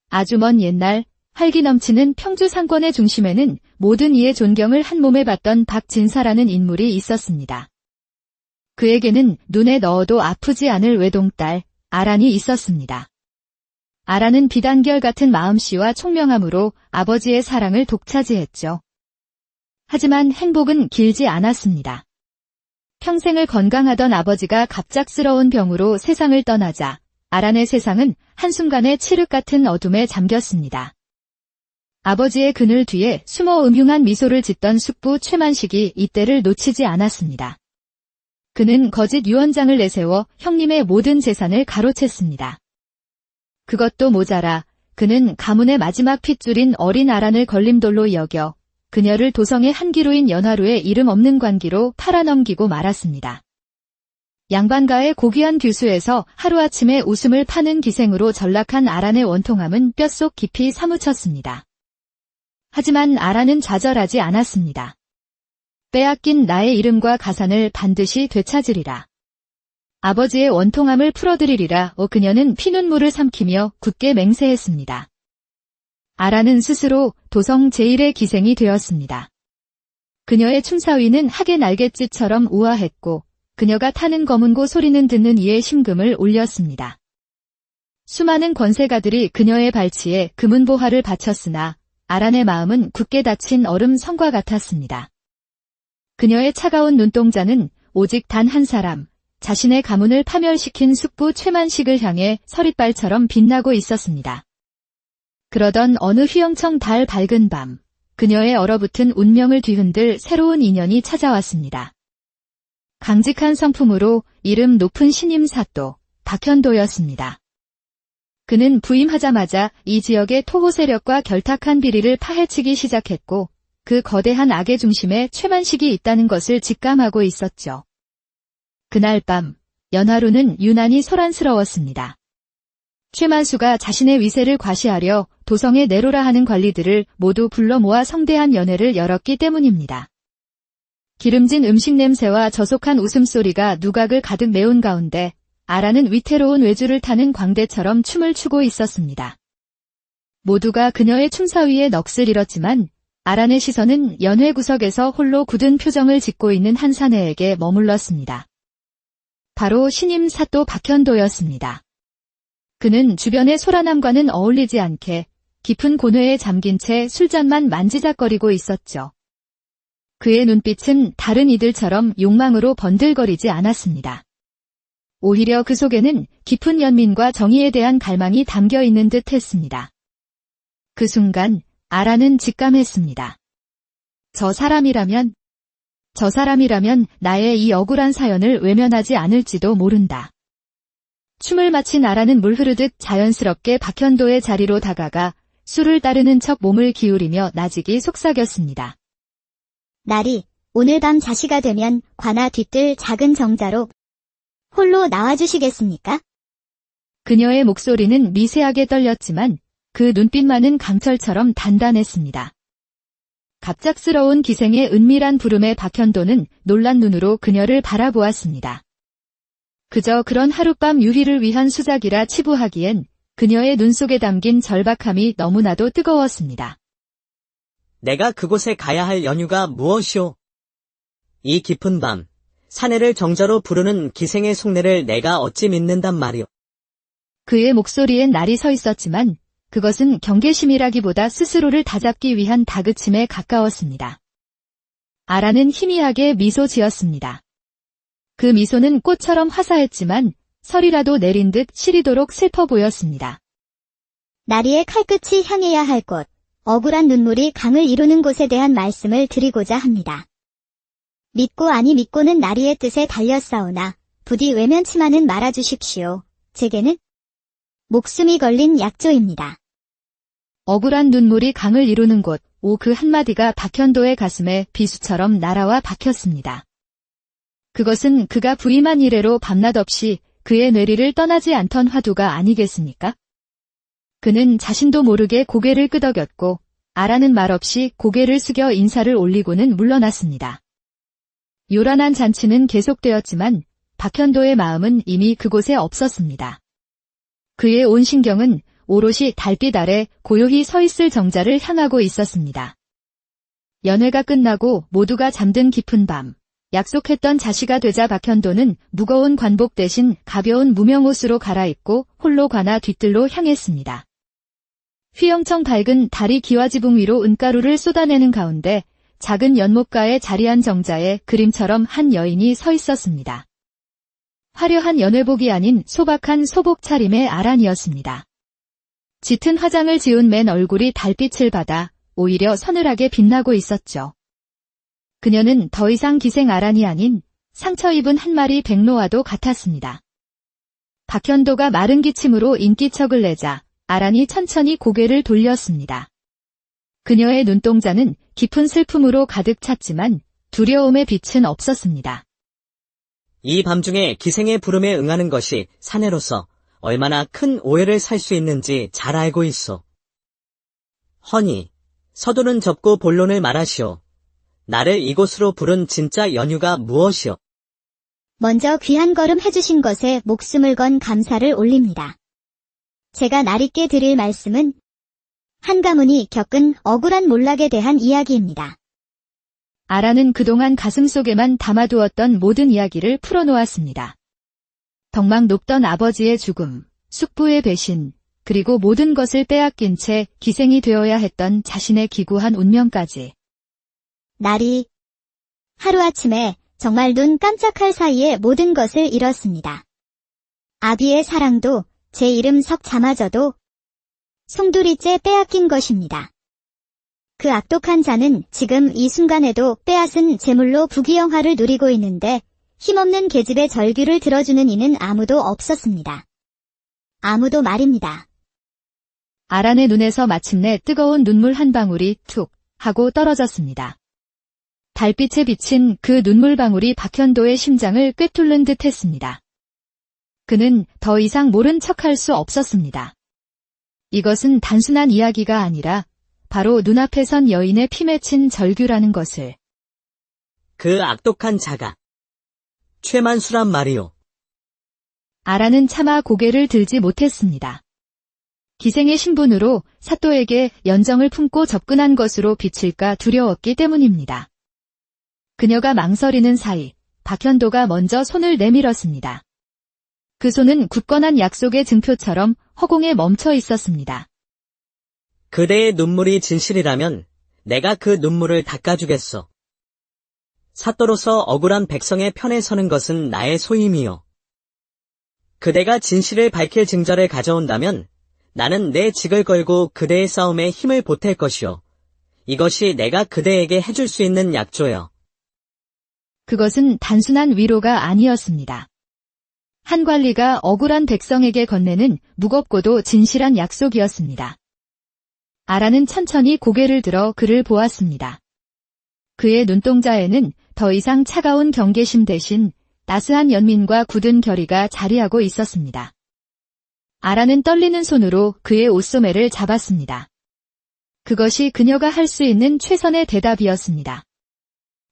아주 먼 옛날 활기 넘치는 평주 상권의 중심에는 모든 이의 존경을 한 몸에 받던 박진사라는 인물이 있었습니다. 그에게는 눈에 넣어도 아프지 않을 외동딸 아란이 있었습니다. 아란은 비단결 같은 마음씨와 총명함으로 아버지의 사랑을 독차지했죠. 하지만 행복은 길지 않았습니다. 평생을 건강하던 아버지가 갑작스러운 병으로 세상을 떠나자 아란의 세상은 한순간에 칠흑 같은 어둠에 잠겼습니다. 아버지의 그늘 뒤에 숨어 음흉한 미소를 짓던 숙부 최만식이 이때를 놓치지 않았습니다. 그는 거짓 유언장을 내세워 형님의 모든 재산을 가로챘습니다. 그것도 모자라 그는 가문의 마지막 핏줄인 어린 아란을 걸림돌로 여겨 그녀를 도성의 한 기로인 연화루의 이름 없는 관기로 팔아넘기고 말았습니다. 양반가의 고귀한 규수에서 하루아침에 웃음을 파는 기생으로 전락한 아란의 원통함은 뼛속 깊이 사무쳤습니다. 하지만 아란은 좌절하지 않았습니다. 빼앗긴 나의 이름과 가산을 반드시 되찾으리라. 아버지의 원통함을 풀어드리리라. 그녀는 피눈물을 삼키며 굳게 맹세했습니다. 아란은 스스로 도성 제1의 기생이 되었습니다. 그녀의 춤사위는 학의 날갯짓처럼 우아했고 그녀가 타는 검은고 소리는 듣는 이의 심금을 울렸습니다. 수많은 권세가들이 그녀의 발치에 금은보화를 바쳤으나 아란의 마음은 굳게 닫힌 얼음 성과 같았습니다. 그녀의 차가운 눈동자는 오직 단 한 사람, 자신의 가문을 파멸시킨 숙부 최만식을 향해 서릿발처럼 빛나고 있었습니다. 그러던 어느 휘영청 달 밝은 밤, 그녀의 얼어붙은 운명을 뒤흔들 새로운 인연이 찾아왔습니다. 강직한 성품으로 이름 높은 신임 사또, 박현도였습니다. 그는 부임하자마자 이 지역의 토호 세력과 결탁한 비리를 파헤치기 시작했고 그 거대한 악의 중심에 최만식이 있다는 것을 직감하고 있었죠. 그날 밤 연화루는 유난히 소란스러웠습니다. 최만수가 자신의 위세를 과시하려 도성에 내로라 하는 관리들을 모두 불러 모아 성대한 연회를 열었기 때문입니다. 기름진 음식 냄새와 저속한 웃음소리가 누각을 가득 메운 가운데 아란은 위태로운 외주를 타는 광대처럼 춤을 추고 있었습니다. 모두가 그녀의 춤사위에 넋을 잃었지만 아란의 시선은 연회 구석에서 홀로 굳은 표정을 짓고 있는 한 사내에게 머물렀습니다. 바로 신임 사또 박현도였습니다. 그는 주변의 소란함과는 어울리지 않게 깊은 고뇌에 잠긴 채 술잔만 만지작거리고 있었죠. 그의 눈빛은 다른 이들처럼 욕망으로 번들거리지 않았습니다. 오히려 그 속에는 깊은 연민과 정의에 대한 갈망이 담겨 있는 듯 했습니다. 그 순간 아란은 직감했습니다. 저 사람이라면 나의 이 억울한 사연을 외면하지 않을지도 모른다. 춤을 마친 아란은 물 흐르듯 자연스럽게 박현도의 자리로 다가가 술을 따르는 척 몸을 기울이며 나직이 속삭였습니다. 날이 오늘 밤 자시가 되면 관아 뒤뜰 작은 정자로 홀로 나와주시겠습니까? 그녀의 목소리는 미세하게 떨렸지만 그 눈빛만은 강철처럼 단단했습니다. 갑작스러운 기생의 은밀한 부름에 박현도는 놀란 눈으로 그녀를 바라보았습니다. 그저 그런 하룻밤 유희를 위한 수작이라 치부하기엔 그녀의 눈 속에 담긴 절박함이 너무나도 뜨거웠습니다. 내가 그곳에 가야 할 연유가 무엇이오? 이 깊은 밤, 사내를 정자로 부르는 기생의 속내를 내가 어찌 믿는단 말이오? 그의 목소리엔 날이 서 있었지만 그것은 경계심이라기보다 스스로를 다잡기 위한 다그침에 가까웠습니다. 아란은 희미하게 미소 지었습니다. 그 미소는 꽃처럼 화사했지만 설이라도 내린 듯 시리도록 슬퍼 보였습니다. 나리의 칼끝이 향해야 할 곳, 억울한 눈물이 강을 이루는 곳에 대한 말씀을 드리고자 합니다. 믿고 아니 믿고는 나리의 뜻에 달렸사오나 부디 외면치만은 말아주십시오. 제게는 목숨이 걸린 약조입니다. 억울한 눈물이 강을 이루는 곳, 그 한마디가 박현도의 가슴에 비수처럼 날아와 박혔습니다. 그것은 그가 부임한 이래로 밤낮 없이 그의 뇌리를 떠나지 않던 화두가 아니겠습니까? 그는 자신도 모르게 고개를 끄덕였고 아라는 말없이 고개를 숙여 인사를 올리고는 물러났습니다. 요란한 잔치는 계속되었지만 박현도의 마음은 이미 그곳에 없었습니다. 그의 온 신경은 오롯이 달빛 아래 고요히 서 있을 정자를 향하고 있었습니다. 연회가 끝나고 모두가 잠든 깊은 밤, 약속했던 자시가 되자 박현도는 무거운 관복 대신 가벼운 무명옷으로 갈아입고 홀로 관아 뒤뜰로 향했습니다. 휘영청 밝은 달이 기와지붕 위로 은가루를 쏟아내는 가운데 작은 연못가에 자리한 정자에 그림처럼 한 여인이 서 있었습니다. 화려한 연회복이 아닌 소박한 소복 차림의 아란이었습니다. 짙은 화장을 지운 맨 얼굴이 달빛을 받아 오히려 서늘하게 빛나고 있었죠. 그녀는 더 이상 기생 아란이 아닌 상처 입은 한 마리 백로와도 같았습니다. 박현도가 마른 기침으로 인기척을 내자 아란이 천천히 고개를 돌렸습니다. 그녀의 눈동자는 깊은 슬픔으로 가득 찼지만 두려움의 빛은 없었습니다. 이 밤중에 기생의 부름에 응하는 것이 사내로서 얼마나 큰 오해를 살 수 있는지 잘 알고 있어. 허니, 서두는 접고 본론을 말하시오. 나를 이곳으로 부른 진짜 연유가 무엇이오? 먼저 귀한 걸음 해주신 것에 목숨을 건 감사를 올립니다. 제가 날있게 드릴 말씀은 한 가문이 겪은 억울한 몰락에 대한 이야기입니다. 아란은 그동안 가슴속에만 담아두었던 모든 이야기를 풀어놓았습니다. 덕망 높던 아버지의 죽음, 숙부의 배신, 그리고 모든 것을 빼앗긴 채 기생이 되어야 했던 자신의 기구한 운명까지. 날이 하루아침에 정말 눈 깜짝할 사이에 모든 것을 잃었습니다. 아비의 사랑도 제 이름 석자마저도 송두리째 빼앗긴 것입니다. 그 악독한 자는 지금 이 순간에도 빼앗은 재물로 부귀영화를 누리고 있는데 힘없는 계집의 절규를 들어주는 이는 아무도 없었습니다. 아무도 말입니다. 아란의 눈에서 마침내 뜨거운 눈물 한 방울이 툭 하고 떨어졌습니다. 달빛에 비친 그 눈물방울이 박현도의 심장을 꿰뚫는 듯 했습니다. 그는 더 이상 모른 척할 수 없었습니다. 이것은 단순한 이야기가 아니라 바로 눈앞에 선 여인의 피 맺힌 절규라는 것을. 그 악독한 자가 최만수란 말이오. 아란은 차마 고개를 들지 못했습니다. 기생의 신분으로 사또에게 연정을 품고 접근한 것으로 비칠까 두려웠기 때문입니다. 그녀가 망설이는 사이 박현도가 먼저 손을 내밀었습니다. 그 손은 굳건한 약속의 증표처럼 허공에 멈춰 있었습니다. 그대의 눈물이 진실이라면 내가 그 눈물을 닦아주겠소. 사또로서 억울한 백성의 편에 서는 것은 나의 소임이요. 그대가 진실을 밝힐 증거를 가져온다면 나는 내 직을 걸고 그대의 싸움에 힘을 보탤 것이요. 이것이 내가 그대에게 해줄 수 있는 약조요. 그것은 단순한 위로가 아니었습니다. 한 관리가 억울한 백성에게 건네는 무겁고도 진실한 약속이었습니다. 아란은 천천히 고개를 들어 그를 보았습니다. 그의 눈동자에는 더 이상 차가운 경계심 대신 따스한 연민과 굳은 결의가 자리하고 있었습니다. 아란은 떨리는 손으로 그의 옷소매를 잡았습니다. 그것이 그녀가 할 수 있는 최선의 대답이었습니다.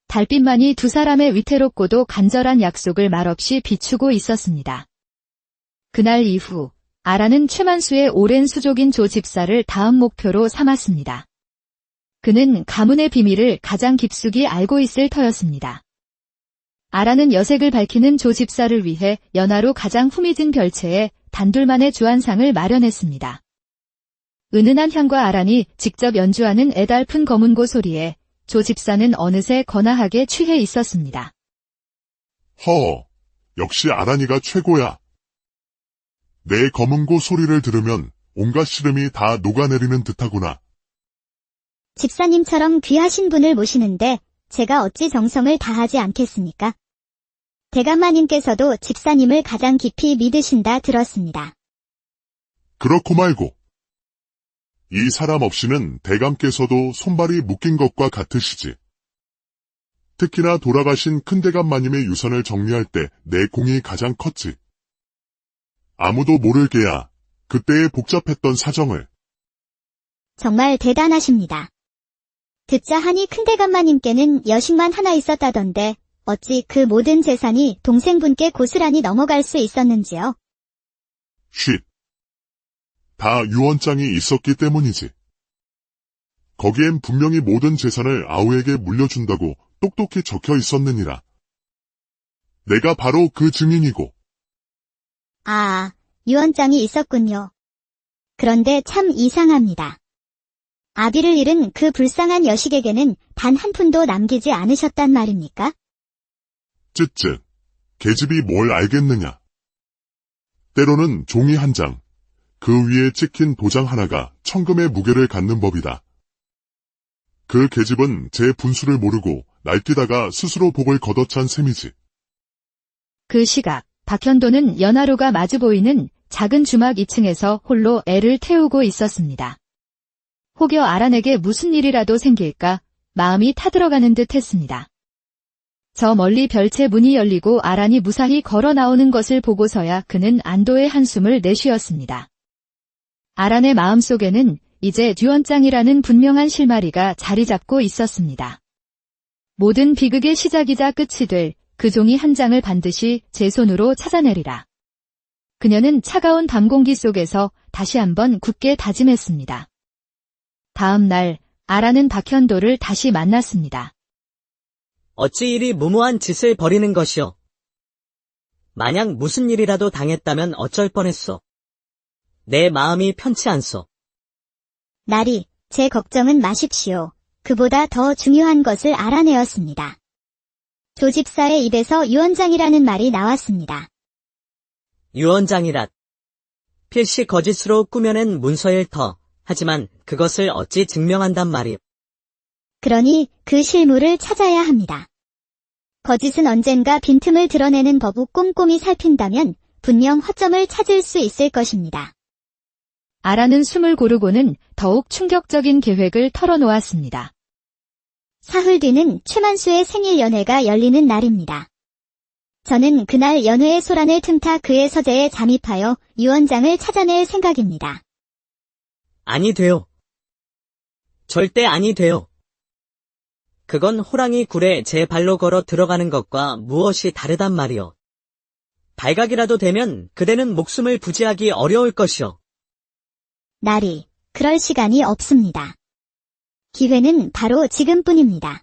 달빛만이 두 사람의 위태롭고도 간절한 약속을 말없이 비추고 있었습니다. 그날 이후 아란은 최만수의 오랜 수족인 조 집사를 다음 목표로 삼았습니다. 그는 가문의 비밀을 가장 깊숙이 알고 있을 터였습니다. 아란은 여색을 밝히는 조 집사를 위해 연하로 가장 후미진 별채에 단둘만의 주안상을 마련했습니다. 은은한 향과 아란이 직접 연주하는 애달픈 검은고 소리에 조 집사는 어느새 거나하게 취해 있었습니다. 역시 아란이가 최고야. 내 검은고 소리를 들으면 온갖 시름이 다 녹아내리는 듯하구나. 집사님처럼 귀하신 분을 모시는데 제가 어찌 정성을 다하지 않겠습니까? 대감마님께서도 집사님을 가장 깊이 믿으신다 들었습니다. 그렇고 말고. 이 사람 없이는 대감께서도 손발이 묶인 것과 같으시지. 특히나 돌아가신 큰대감마님의 유산을 정리할 때 내 공이 가장 컸지. 아무도 모를 게야. 그때의 복잡했던 사정을. 정말 대단하십니다. 듣자 하니 큰대감마님께는 여식만 하나 있었다던데 어찌 그 모든 재산이 동생분께 고스란히 넘어갈 수 있었는지요? 쉿. 다 유언장이 있었기 때문이지. 거기엔 분명히 모든 재산을 아우에게 물려준다고 똑똑히 적혀 있었느니라. 내가 바로 그 증인이고. 아, 유언장이 있었군요. 그런데 참 이상합니다. 아비를 잃은 그 불쌍한 여식에게는 단 한 푼도 남기지 않으셨단 말입니까? 쯧쯧. 계집이 뭘 알겠느냐. 때로는 종이 한 장, 그 위에 찍힌 도장 하나가 천금의 무게를 갖는 법이다. 그 계집은 제 분수를 모르고 날뛰다가 스스로 복을 걷어찬 셈이지. 그 시각, 박현도는 연하로가 마주 보이는 작은 주막 2층에서 홀로 애를 태우고 있었습니다. 혹여 아란에게 무슨 일이라도 생길까 마음이 타들어가는 듯 했습니다. 저 멀리 별채 문이 열리고 아란이 무사히 걸어 나오는 것을 보고서야 그는 안도의 한숨을 내쉬었습니다. 아란의 마음속에는 이제 듀언장이라는 분명한 실마리가 자리 잡고 있었습니다. 모든 비극의 시작이자 끝이 될 그 종이 한 장을 반드시 제 손으로 찾아내리라. 그녀는 차가운 밤 공기 속에서 다시 한번 굳게 다짐했습니다. 다음 날 아란은 박현도를 다시 만났습니다. 어찌 이리 무모한 짓을 벌이는 것이오. 만약 무슨 일이라도 당했다면 어쩔 뻔했소. 내 마음이 편치 않소. 나리, 제 걱정은 마십시오. 그보다 더 중요한 것을 알아내었습니다. 조집사의 입에서 유언장이라는 말이 나왔습니다. 유언장이랏. 필시 거짓으로 꾸며낸 문서일 터. 하지만 그것을 어찌 증명한단 말이오. 그러니 그 실물을 찾아야 합니다. 거짓은 언젠가 빈틈을 드러내는 법을 꼼꼼히 살핀다면 분명 허점을 찾을 수 있을 것입니다. 아란은 숨을 고르고는 더욱 충격적인 계획을 털어놓았습니다. 사흘 뒤는 최만수의 생일 연회가 열리는 날입니다. 저는 그날 연회의 소란을 틈타 그의 서재에 잠입하여 유언장을 찾아낼 생각입니다. 아니 돼요. 절대 아니 돼요. 그건 호랑이 굴에 제 발로 걸어 들어가는 것과 무엇이 다르단 말이오. 발각이라도 되면 그대는 목숨을 부지하기 어려울 것이오. 나리, 그럴 시간이 없습니다. 기회는 바로 지금뿐입니다.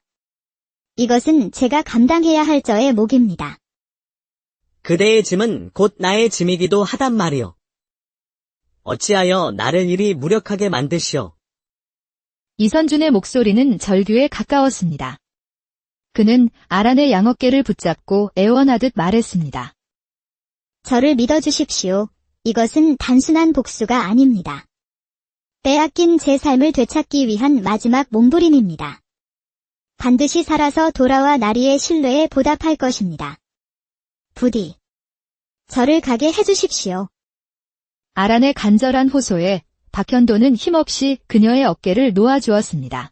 이것은 제가 감당해야 할 저의 몫입니다. 그대의 짐은 곧 나의 짐이기도 하단 말이오. 어찌하여 나를 이리 무력하게 만드시오. 이선준의 목소리는 절규에 가까웠습니다. 그는 아란의 양어깨를 붙잡고 애원하듯 말했습니다. 저를 믿어주십시오. 이것은 단순한 복수가 아닙니다. 빼앗긴 제 삶을 되찾기 위한 마지막 몸부림입니다. 반드시 살아서 돌아와 나리의 신뢰에 보답할 것입니다. 부디 저를 가게 해주십시오. 아란의 간절한 호소에 박현도는 힘없이 그녀의 어깨를 놓아주었습니다.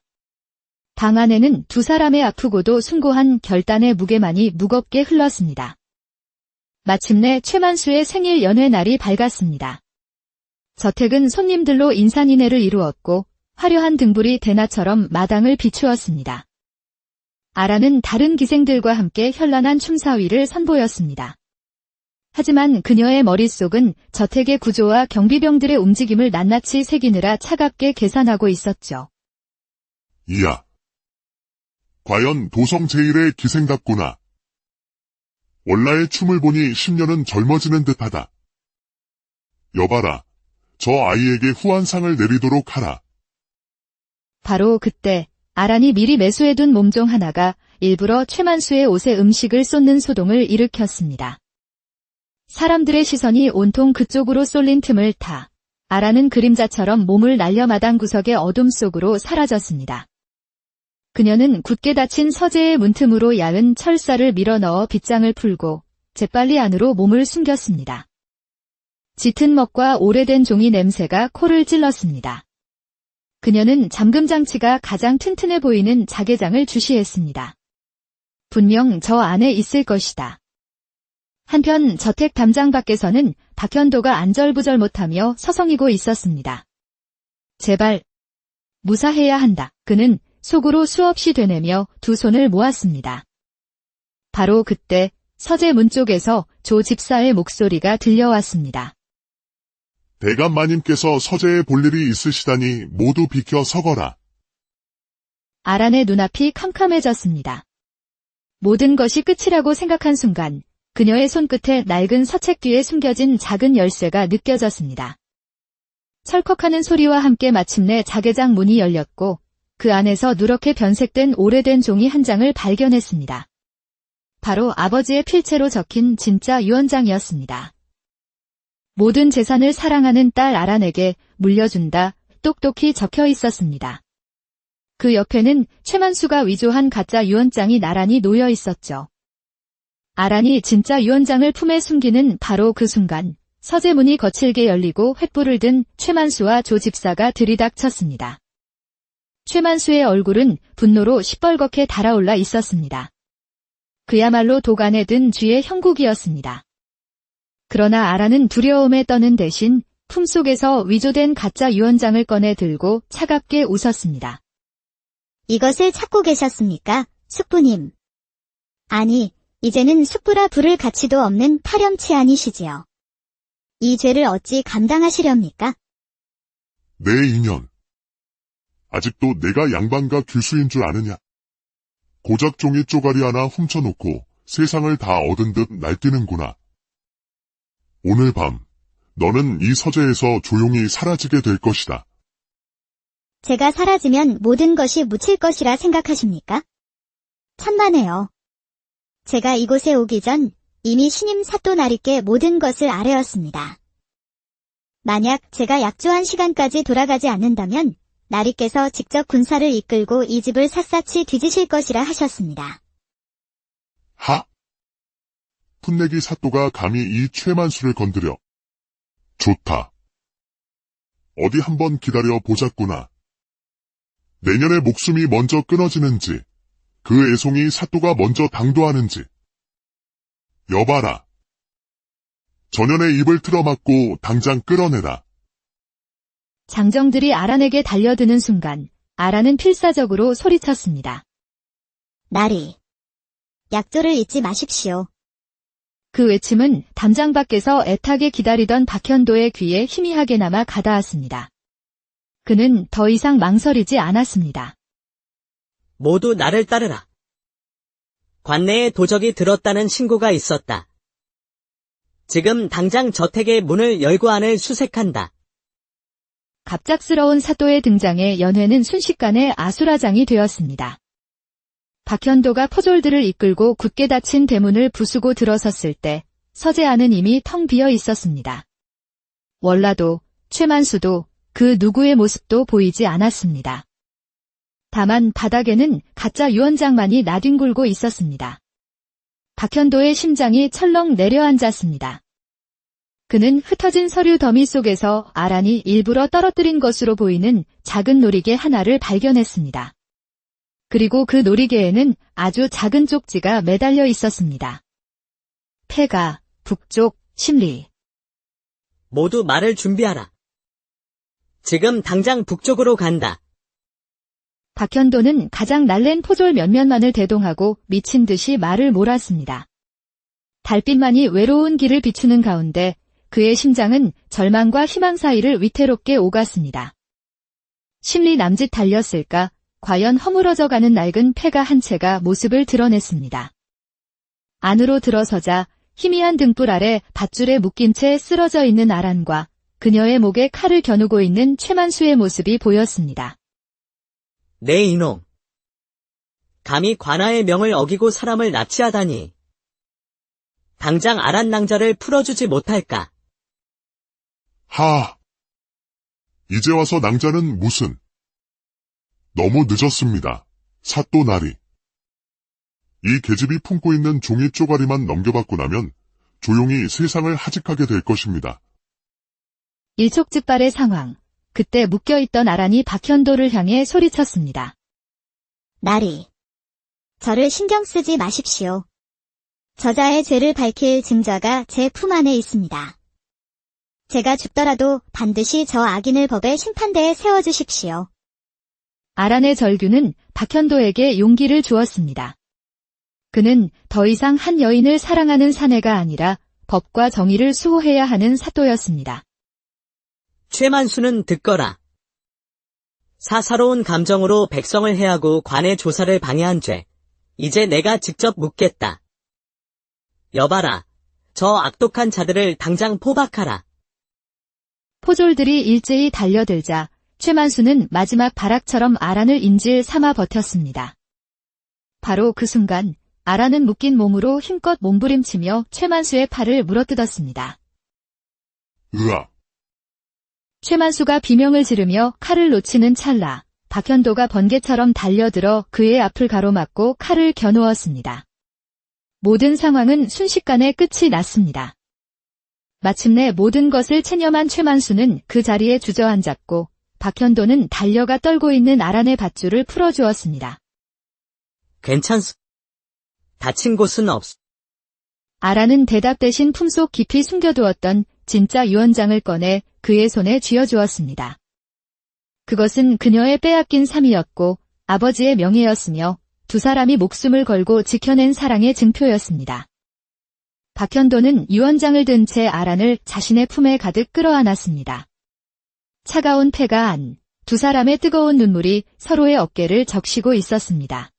방 안에는 두 사람의 아프고도 숭고한 결단의 무게만이 무겁게 흘렀습니다. 마침내 최만수의 생일 연회 날이 밝았습니다. 저택은 손님들로 인산인해를 이루었고 화려한 등불이 대낮처럼 마당을 비추었습니다. 아란은 다른 기생들과 함께 현란한 춤사위를 선보였습니다. 하지만 그녀의 머릿속은 저택의 구조와 경비병들의 움직임을 낱낱이 새기느라 차갑게 계산하고 있었죠. 이야. 과연 도성 제1의 기생답구나. 월라의 춤을 보니 10년은 젊어지는 듯하다. 여봐라. 저 아이에게 후한상을 내리도록 하라. 바로 그때 아란이 미리 매수해둔 몸종 하나가 일부러 최만수의 옷에 음식을 쏟는 소동을 일으켰습니다. 사람들의 시선이 온통 그쪽으로 쏠린 틈을 타 아란은 그림자처럼 몸을 날려 마당 구석의 어둠 속으로 사라졌습니다. 그녀는 굳게 닫힌 서재의 문틈으로 야은 철사를 밀어넣어 빗장을 풀고 재빨리 안으로 몸을 숨겼습니다. 짙은 먹과 오래된 종이 냄새가 코를 찔렀습니다. 그녀는 잠금 장치가 가장 튼튼해 보이는 자개장을 주시했습니다. 분명 저 안에 있을 것이다. 한편 저택 담장 밖에서는 박현도가 안절부절 못하며 서성이고 있었습니다. 제발 무사해야 한다. 그는 속으로 수없이 되뇌며 두 손을 모았습니다. 바로 그때 서재 문 쪽에서 조 집사의 목소리가 들려왔습니다. 대감마님께서 서재에 볼 일이 있으시다니 모두 비켜 서거라. 아란의 눈앞이 캄캄해졌습니다. 모든 것이 끝이라고 생각한 순간 그녀의 손끝에 낡은 서책 뒤에 숨겨진 작은 열쇠가 느껴졌습니다. 철컥하는 소리와 함께 마침내 자개장 문이 열렸고 그 안에서 누렇게 변색된 오래된 종이 한 장을 발견했습니다. 바로 아버지의 필체로 적힌 진짜 유언장이었습니다. 모든 재산을 사랑하는 딸 아란에게 물려준다 똑똑히 적혀 있었습니다. 그 옆에는 최만수가 위조한 가짜 유언장이 나란히 놓여 있었죠. 아란이 진짜 유언장을 품에 숨기는 바로 그 순간 서재문이 거칠게 열리고 횃불을 든 최만수와 조 집사가 들이닥쳤습니다. 최만수의 얼굴은 분노로 시뻘겋게 달아올라 있었습니다. 그야말로 도간에 든 쥐의 형국이었습니다. 그러나 아란은 두려움에 떠는 대신 품속에서 위조된 가짜 유언장을 꺼내 들고 차갑게 웃었습니다. 이것을 찾고 계셨습니까, 숙부님? 아니, 이제는 숙부라 부를 가치도 없는 파렴치 아니시지요. 이 죄를 어찌 감당하시렵니까? 내 인연. 아직도 내가 양반가 규수인 줄 아느냐? 고작 종이 쪼가리 하나 훔쳐놓고 세상을 다 얻은 듯 날뛰는구나. 오늘 밤, 너는 이 서재에서 조용히 사라지게 될 것이다. 제가 사라지면 모든 것이 묻힐 것이라 생각하십니까? 천만에요. 제가 이곳에 오기 전 이미 신임 사또나리께 모든 것을 아뢰었습니다. 만약 제가 약조한 시간까지 돌아가지 않는다면 나리께서 직접 군사를 이끌고 이 집을 샅샅이 뒤지실 것이라 하셨습니다. 하! 풋내기 사또가 감히 이 최만수를 건드려. 좋다. 어디 한번 기다려 보자꾸나. 내년에 목숨이 먼저 끊어지는지, 그 애송이 사또가 먼저 당도하는지. 여봐라. 전연의 입을 틀어막고 당장 끌어내라. 장정들이 아란에게 달려드는 순간 아란은 필사적으로 소리쳤습니다. 나리. 약조를 잊지 마십시오. 그 외침은 담장 밖에서 애타게 기다리던 박현도의 귀에 희미하게나마 가닿았습니다. 그는 더 이상 망설이지 않았습니다. 모두 나를 따르라. 관내에 도적이 들었다는 신고가 있었다. 지금 당장 저택의 문을 열고 안을 수색한다. 갑작스러운 사또의 등장에 연회는 순식간에 아수라장이 되었습니다. 박현도가 포졸들을 이끌고 굳게 닫힌 대문을 부수고 들어섰을 때 서재 안은 이미 텅 비어 있었습니다. 월라도, 최만수도 그 누구의 모습도 보이지 않았습니다. 다만 바닥에는 가짜 유언장만이 나뒹굴고 있었습니다. 박현도의 심장이 철렁 내려앉았습니다. 그는 흩어진 서류 더미 속에서 아란이 일부러 떨어뜨린 것으로 보이는 작은 놀이개 하나를 발견했습니다. 그리고 그 놀이개에는 아주 작은 쪽지가 매달려 있었습니다. 폐가, 북쪽, 심리. 모두 말을 준비하라. 지금 당장 북쪽으로 간다. 박현도는 가장 날랜 포졸 몇몇만을 대동하고 미친 듯이 말을 몰았습니다. 달빛만이 외로운 길을 비추는 가운데 그의 심장은 절망과 희망 사이를 위태롭게 오갔습니다. 심리 남짓 달렸을까? 과연 허물어져가는 낡은 폐가 한 채가 모습을 드러냈습니다. 안으로 들어서자 희미한 등불 아래 밧줄에 묶인 채 쓰러져 있는 아란과 그녀의 목에 칼을 겨누고 있는 최만수의 모습이 보였습니다. 내 이놈. 감히 관아의 명을 어기고 사람을 납치하다니. 당장 아란 낭자를 풀어주지 못할까? 하! 이제 와서 낭자는 무슨? 너무 늦었습니다. 사또 나리. 이 계집이 품고 있는 종이 쪼가리만 넘겨받고 나면 조용히 세상을 하직하게 될 것입니다. 일촉즉발의 상황. 그때 묶여있던 아란이 박현도를 향해 소리쳤습니다. 나리. 저를 신경 쓰지 마십시오. 저자의 죄를 밝힐 증자가 제 품 안에 있습니다. 제가 죽더라도 반드시 저 악인을 법의 심판대에 세워주십시오. 아란의 절규는 박현도에게 용기를 주었습니다. 그는 더 이상 한 여인을 사랑하는 사내가 아니라 법과 정의를 수호해야 하는 사또였습니다. 최만수는 듣거라. 사사로운 감정으로 백성을 해하고 관의 조사를 방해한 죄. 이제 내가 직접 묻겠다. 여봐라. 저 악독한 자들을 당장 포박하라. 포졸들이 일제히 달려들자 최만수는 마지막 발악처럼 아란을 인질 삼아 버텼습니다. 바로 그 순간 아란은 묶인 몸으로 힘껏 몸부림치며 최만수의 팔을 물어뜯었습니다. 으악! 최만수가 비명을 지르며 칼을 놓치는 찰나 박현도가 번개처럼 달려들어 그의 앞을 가로막고 칼을 겨누었습니다. 모든 상황은 순식간에 끝이 났습니다. 마침내 모든 것을 체념한 최만수는 그 자리에 주저앉았고 박현도는 달려가 떨고 있는 아란의 밧줄을 풀어주었습니다. 괜찮소. 다친 곳은 없소. 아란은 대답 대신 품속 깊이 숨겨두었던 진짜 유언장을 꺼내 그의 손에 쥐어주었습니다. 그것은 그녀의 빼앗긴 삶이었고 아버지의 명예였으며 두 사람이 목숨을 걸고 지켜낸 사랑의 증표였습니다. 박현도는 유언장을 든 채 아란을 자신의 품에 가득 끌어안았습니다. 차가운 폐가 안, 두 사람의 뜨거운 눈물이 서로의 어깨를 적시고 있었습니다.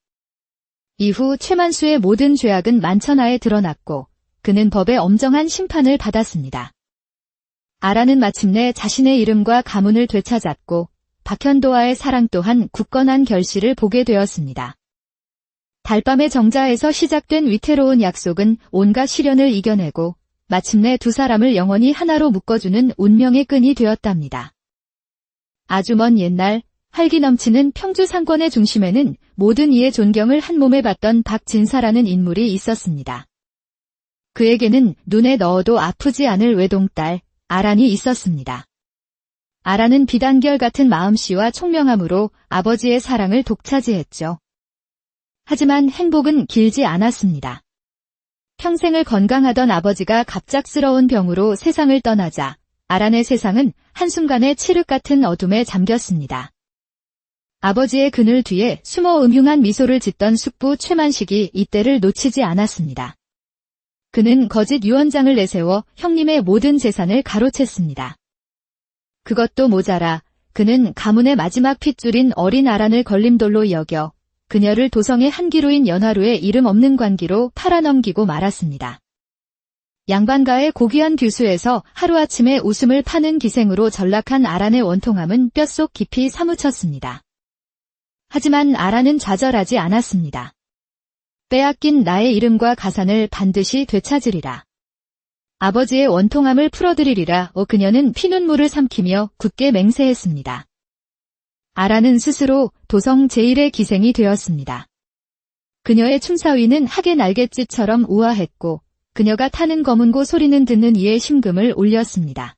이후 최만수의 모든 죄악은 만천하에 드러났고 그는 법의 엄정한 심판을 받았습니다. 아란은 마침내 자신의 이름과 가문을 되찾았고 박현도와의 사랑 또한 굳건한 결실을 보게 되었습니다. 달밤의 정자에서 시작된 위태로운 약속은 온갖 시련을 이겨내고 마침내 두 사람을 영원히 하나로 묶어주는 운명의 끈이 되었답니다. 아주 먼 옛날 활기 넘치는 평주 상권의 중심에는 모든 이의 존경을 한 몸에 받던 박진사라는 인물이 있었습니다. 그에게는 눈에 넣어도 아프지 않을 외동딸 아란이 있었습니다. 아란은 비단결 같은 마음씨와 총명함으로 아버지의 사랑을 독차지했죠. 하지만 행복은 길지 않았습니다. 평생을 건강하던 아버지가 갑작스러운 병으로 세상을 떠나자 아란의 세상은 한순간에 칠흑 같은 어둠에 잠겼습니다. 아버지의 그늘 뒤에 숨어 음흉한 미소를 짓던 숙부 최만식이 이때를 놓치지 않았습니다. 그는 거짓 유언장을 내세워 형님의 모든 재산을 가로챘습니다. 그것도 모자라 그는 가문의 마지막 핏줄인 어린 아란을 걸림돌로 여겨 그녀를 도성의 한기로인 연화루의 이름 없는 관기로 팔아넘기고 말았습니다. 양반가의 고귀한 교수에서 하루아침에 웃음을 파는 기생으로 전락한 아란의 원통함은 뼛속 깊이 사무쳤습니다. 하지만 아란은 좌절하지 않았습니다. 빼앗긴 나의 이름과 가산을 반드시 되찾으리라. 아버지의 원통함을 풀어드리리라. 그녀는 피눈물을 삼키며 굳게 맹세했습니다. 아란은 스스로 도성 제1의 기생이 되었습니다. 그녀의 춤사위는 학의 날갯짓처럼 우아했고 그녀가 타는 검은고 소리는 듣는 이의 심금을 울렸습니다.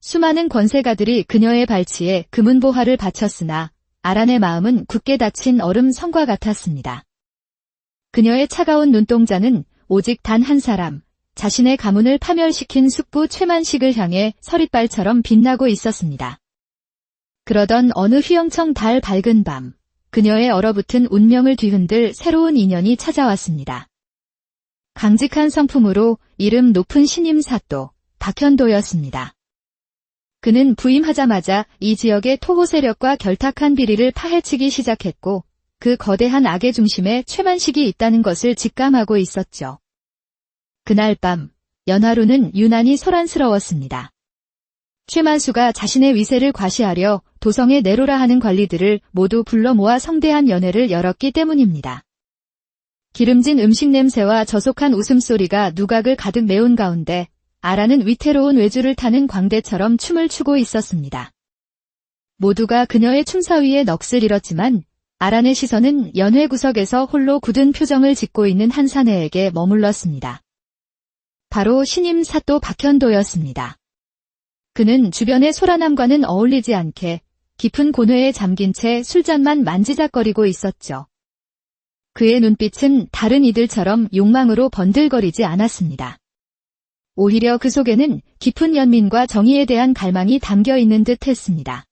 수많은 권세가들이 그녀의 발치에 금은보화를 바쳤으나 아란의 마음은 굳게 닫힌 얼음 성과 같았습니다. 그녀의 차가운 눈동자는 오직 단 한 사람, 자신의 가문을 파멸시킨 숙부 최만식을 향해 서릿발처럼 빛나고 있었습니다. 그러던 어느 휘영청 달 밝은 밤, 그녀의 얼어붙은 운명을 뒤흔들 새로운 인연이 찾아왔습니다. 강직한 성품으로 이름 높은 신임 사또, 박현도였습니다. 그는 부임하자마자 이 지역의 토호 세력과 결탁한 비리를 파헤치기 시작했고 그 거대한 악의 중심에 최만식이 있다는 것을 직감하고 있었죠. 그날 밤 연하루는 유난히 소란스러웠습니다. 최만수가 자신의 위세를 과시하려 도성에 내로라 하는 관리들을 모두 불러 모아 성대한 연회를 열었기 때문입니다. 기름진 음식 냄새와 저속한 웃음소리가 누각을 가득 메운 가운데 아란은 위태로운 외주를 타는 광대처럼 춤을 추고 있었습니다. 모두가 그녀의 춤사위에 넋을 잃었지만 아란의 시선은 연회 구석에서 홀로 굳은 표정을 짓고 있는 한 사내에게 머물렀습니다. 바로 신임 사또 박현도였습니다. 그는 주변의 소란함과는 어울리지 않게 깊은 고뇌에 잠긴 채 술잔만 만지작거리고 있었죠. 그의 눈빛은 다른 이들처럼 욕망으로 번들거리지 않았습니다. 오히려 그 속에는 깊은 연민과 정의에 대한 갈망이 담겨 있는 듯 했습니다.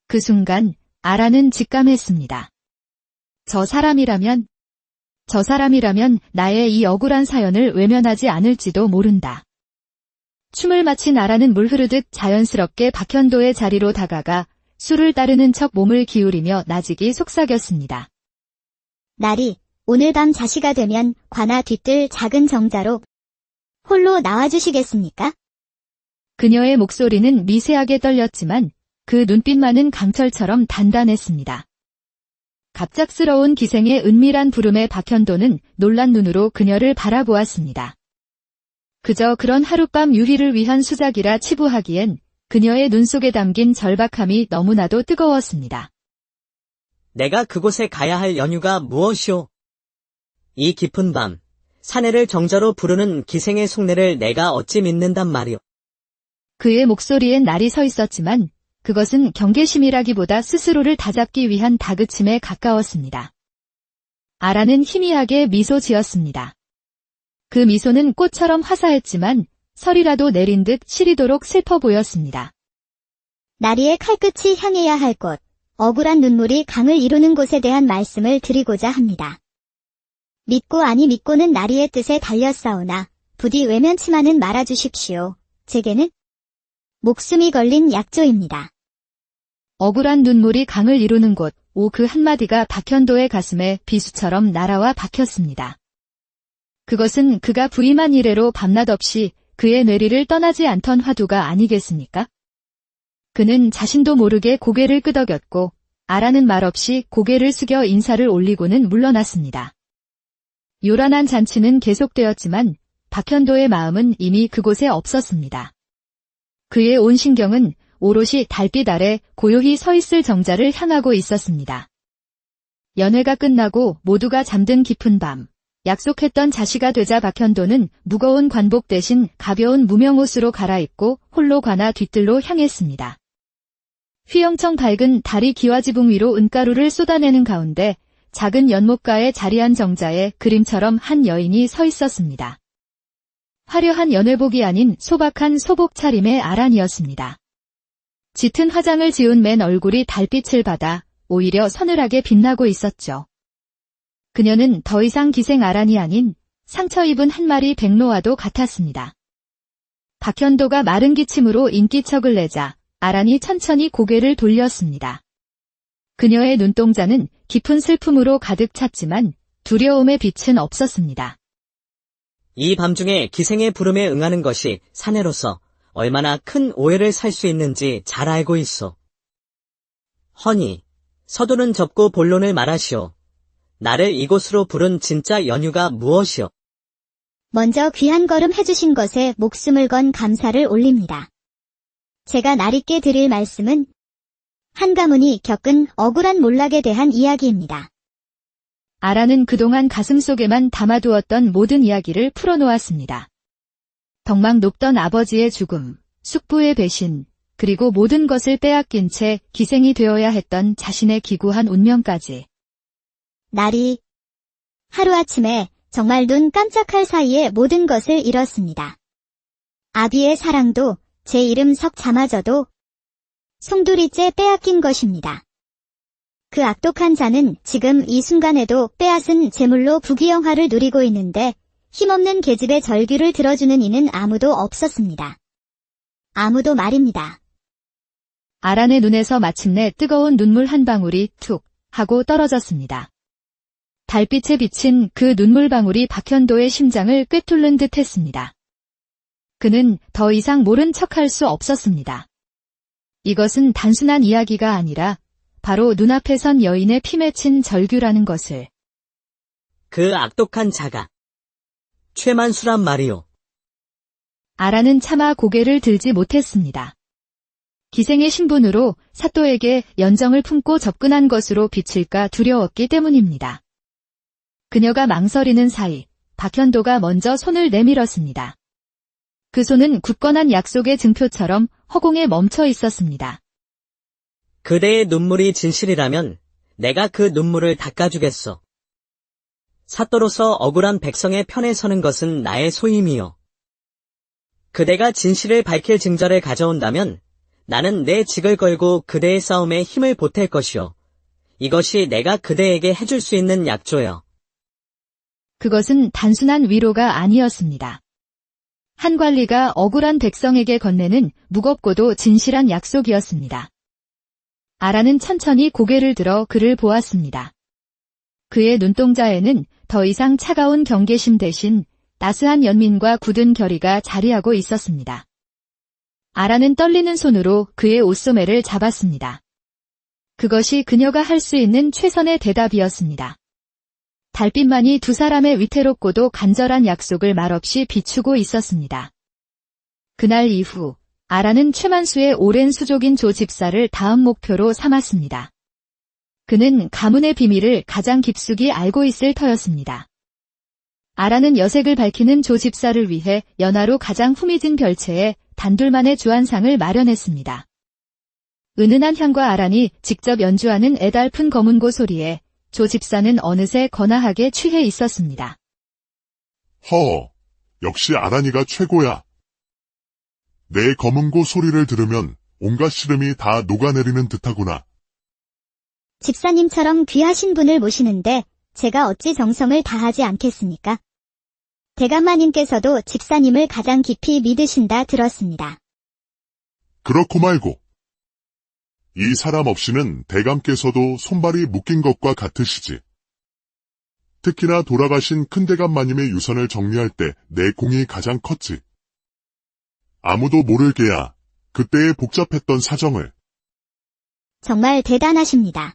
그 순간 아란은 직감했습니다. 저 사람이라면 나의 이 억울한 사연을 외면하지 않을지도 모른다. 춤을 마친 아라는 물 흐르듯 자연스럽게 박현도의 자리로 다가가 수를 따르는 척 몸을 기울이며 나직이 속삭였습니다. 나리, 오늘 밤 자시가 되면 관아 뒤뜰 작은 정자로 홀로 나와주시겠습니까? 그녀의 목소리는 미세하게 떨렸지만 그 눈빛만은 강철처럼 단단했습니다. 갑작스러운 기생의 은밀한 부름에 박현도는 놀란 눈으로 그녀를 바라보았습니다. 그저 그런 하룻밤 유희를 위한 수작이라 치부하기엔 그녀의 눈 속에 담긴 절박함이 너무나도 뜨거웠습니다. 내가 그곳에 가야 할 연유가 무엇이오? 이 깊은 밤, 사내를 정자로 부르는 기생의 속내를 내가 어찌 믿는단 말이오. 그의 목소리엔 날이 서 있었지만 그것은 경계심이라기보다 스스로를 다잡기 위한 다그침에 가까웠습니다. 아라는 희미하게 미소 지었습니다. 그 미소는 꽃처럼 화사했지만 설이라도 내린 듯 시리도록 슬퍼 보였습니다. 나리의 칼끝이 향해야 할 곳, 억울한 눈물이 강을 이루는 곳에 대한 말씀을 드리고자 합니다. 믿고 아니 믿고는 나리의 뜻에 달렸사오나 부디 외면치마는 말아주십시오. 제게는 목숨이 걸린 약조입니다. 억울한 눈물이 강을 이루는 곳, 그 한마디가 박현도의 가슴에 비수처럼 날아와 박혔습니다. 그것은 그가 부임한 이래로 밤낮 없이 그의 뇌리를 떠나지 않던 화두가 아니겠습니까? 그는 자신도 모르게 고개를 끄덕였고 아라는 말없이 고개를 숙여 인사를 올리고는 물러났습니다. 요란한 잔치는 계속되었지만 박현도의 마음은 이미 그곳에 없었습니다. 그의 온 신경은 오롯이 달빛 아래 고요히 서 있을 정자를 향하고 있었습니다. 연회가 끝나고 모두가 잠든 깊은 밤, 약속했던 자시가 되자 박현도는 무거운 관복 대신 가벼운 무명옷으로 갈아입고 홀로 관아 뒤뜰로 향했습니다. 휘영청 밝은 달이 기와지붕 위로 은가루를 쏟아내는 가운데 작은 연못가에 자리한 정자에 그림처럼 한 여인이 서 있었습니다. 화려한 연회복이 아닌 소박한 소복 차림의 아란이었습니다. 짙은 화장을 지운 맨 얼굴이 달빛을 받아 오히려 서늘하게 빛나고 있었죠. 그녀는 더 이상 기생 아란이 아닌 상처 입은 한 마리 백로와도 같았습니다. 박현도가 마른 기침으로 인기척을 내자 아란이 천천히 고개를 돌렸습니다. 그녀의 눈동자는 깊은 슬픔으로 가득 찼지만 두려움의 빛은 없었습니다. 이 밤중에 기생의 부름에 응하는 것이 사내로서 얼마나 큰 오해를 살 수 있는지 잘 알고 있어. 허니, 서두는 접고 본론을 말하시오. 나를 이곳으로 부른 진짜 연유가 무엇이오? 먼저 귀한 걸음 해주신 것에 목숨을 건 감사를 올립니다. 제가 나리께 드릴 말씀은 한 가문이 겪은 억울한 몰락에 대한 이야기입니다. 아라는 그동안 가슴속에만 담아두었던 모든 이야기를 풀어놓았습니다. 덕망 높던 아버지의 죽음, 숙부의 배신, 그리고 모든 것을 빼앗긴 채 기생이 되어야 했던 자신의 기구한 운명까지. 나리, 하루아침에 정말 눈 깜짝할 사이에 모든 것을 잃었습니다. 아비의 사랑도 제 이름 석자마저도 송두리째 빼앗긴 것입니다. 그 악독한 자는 지금 이 순간에도 빼앗은 재물로 부귀영화를 누리고 있는데 힘없는 계집의 절규를 들어주는 이는 아무도 없었습니다. 아무도 말입니다. 아란의 눈에서 마침내 뜨거운 눈물 한 방울이 툭 하고 떨어졌습니다. 달빛에 비친 그 눈물방울이 박현도의 심장을 꿰뚫는 듯 했습니다. 그는 더 이상 모른 척할 수 없었습니다. 이것은 단순한 이야기가 아니라 바로 눈앞에 선 여인의 피 맺힌 절규라는 것을. 그 악독한 자가 최만수란 말이오. 아라는 차마 고개를 들지 못했습니다. 기생의 신분으로 사또에게 연정을 품고 접근한 것으로 비칠까 두려웠기 때문입니다. 그녀가 망설이는 사이 박현도가 먼저 손을 내밀었습니다. 그 손은 굳건한 약속의 증표처럼 허공에 멈춰 있었습니다. 그대의 눈물이 진실이라면 내가 그 눈물을 닦아주겠소. 사또로서 억울한 백성의 편에 서는 것은 나의 소임이요. 그대가 진실을 밝힐 증거를 가져온다면 나는 내 직을 걸고 그대의 싸움에 힘을 보탤 것이요. 이것이 내가 그대에게 해줄 수 있는 약조요. 그것은 단순한 위로가 아니었습니다. 한 관리가 억울한 백성에게 건네는 무겁고도 진실한 약속이었습니다. 아라는 천천히 고개를 들어 그를 보았습니다. 그의 눈동자에는 더 이상 차가운 경계심 대신 따스한 연민과 굳은 결의가 자리하고 있었습니다. 아라는 떨리는 손으로 그의 옷소매를 잡았습니다. 그것이 그녀가 할 수 있는 최선의 대답이었습니다. 달빛만이 두 사람의 위태롭고도 간절한 약속을 말없이 비추고 있었습니다. 그날 이후 아라는 최만수의 오랜 수족인 조 집사를 다음 목표로 삼았습니다. 그는 가문의 비밀을 가장 깊숙이 알고 있을 터였습니다. 아라는 여색을 밝히는 조 집사를 위해 연하로 가장 후미진 별채에 단둘만의 주안상을 마련했습니다. 은은한 향과 아란이 직접 연주하는 애달픈 검은고 소리에 조 집사는 어느새 거나하게 취해 있었습니다. 역시 아란이가 최고야. 내 검은고 소리를 들으면 온갖 시름이 다 녹아내리는 듯하구나. 집사님처럼 귀하신 분을 모시는데 제가 어찌 정성을 다하지 않겠습니까? 대감마님께서도 집사님을 가장 깊이 믿으신다 들었습니다. 그렇고 말고. 이 사람 없이는 대감께서도 손발이 묶인 것과 같으시지. 특히나 돌아가신 큰대감마님의 유산을 정리할 때 내 공이 가장 컸지. 아무도 모를 게야. 그때의 복잡했던 사정을. 정말 대단하십니다.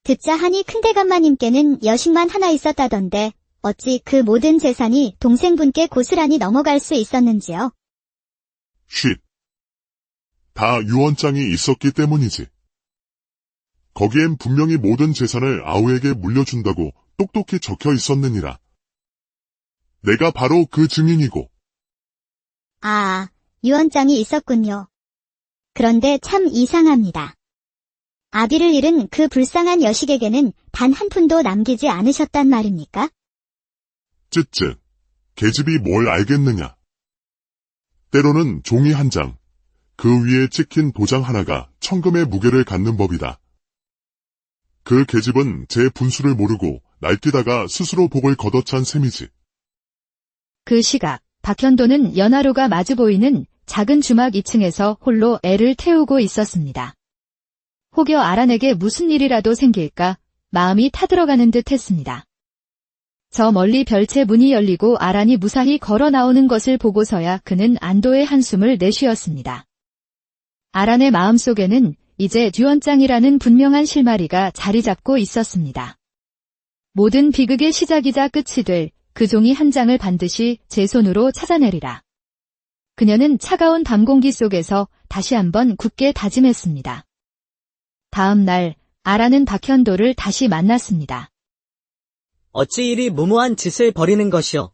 듣자 하니 큰대감마님께는 여식만 하나 있었다던데 어찌 그 모든 재산이 동생분께 고스란히 넘어갈 수 있었는지요? 쉿. 다 유언장이 있었기 때문이지. 거기엔 분명히 모든 재산을 아우에게 물려준다고 똑똑히 적혀 있었느니라. 내가 바로 그 증인이고. 유언장이 있었군요. 그런데 참 이상합니다. 아비를 잃은 그 불쌍한 여식에게는 단 한 푼도 남기지 않으셨단 말입니까? 쯧쯧. 계집이 뭘 알겠느냐. 때로는 종이 한 장, 그 위에 찍힌 도장 하나가 천금의 무게를 갖는 법이다. 그 계집은 제 분수를 모르고 날뛰다가 스스로 복을 걷어찬 셈이지. 그 시각 박현도는 연하로가 마주 보이는 작은 주막 2층에서 홀로 애를 태우고 있었습니다. 혹여 아란에게 무슨 일이라도 생길까 마음이 타들어가는 듯 했습니다. 저 멀리 별채 문이 열리고 아란이 무사히 걸어 나오는 것을 보고서야 그는 안도의 한숨을 내쉬었습니다. 아란의 마음속에는 이제 듀언장이라는 분명한 실마리가 자리 잡고 있었습니다. 모든 비극의 시작이자 끝이 될 그 종이 한 장을 반드시 제 손으로 찾아내리라. 그녀는 차가운 밤 공기 속에서 다시 한번 굳게 다짐했습니다. 다음 날 아란은 박현도를 다시 만났습니다. 어찌 이리 무모한 짓을 벌이는 것이오.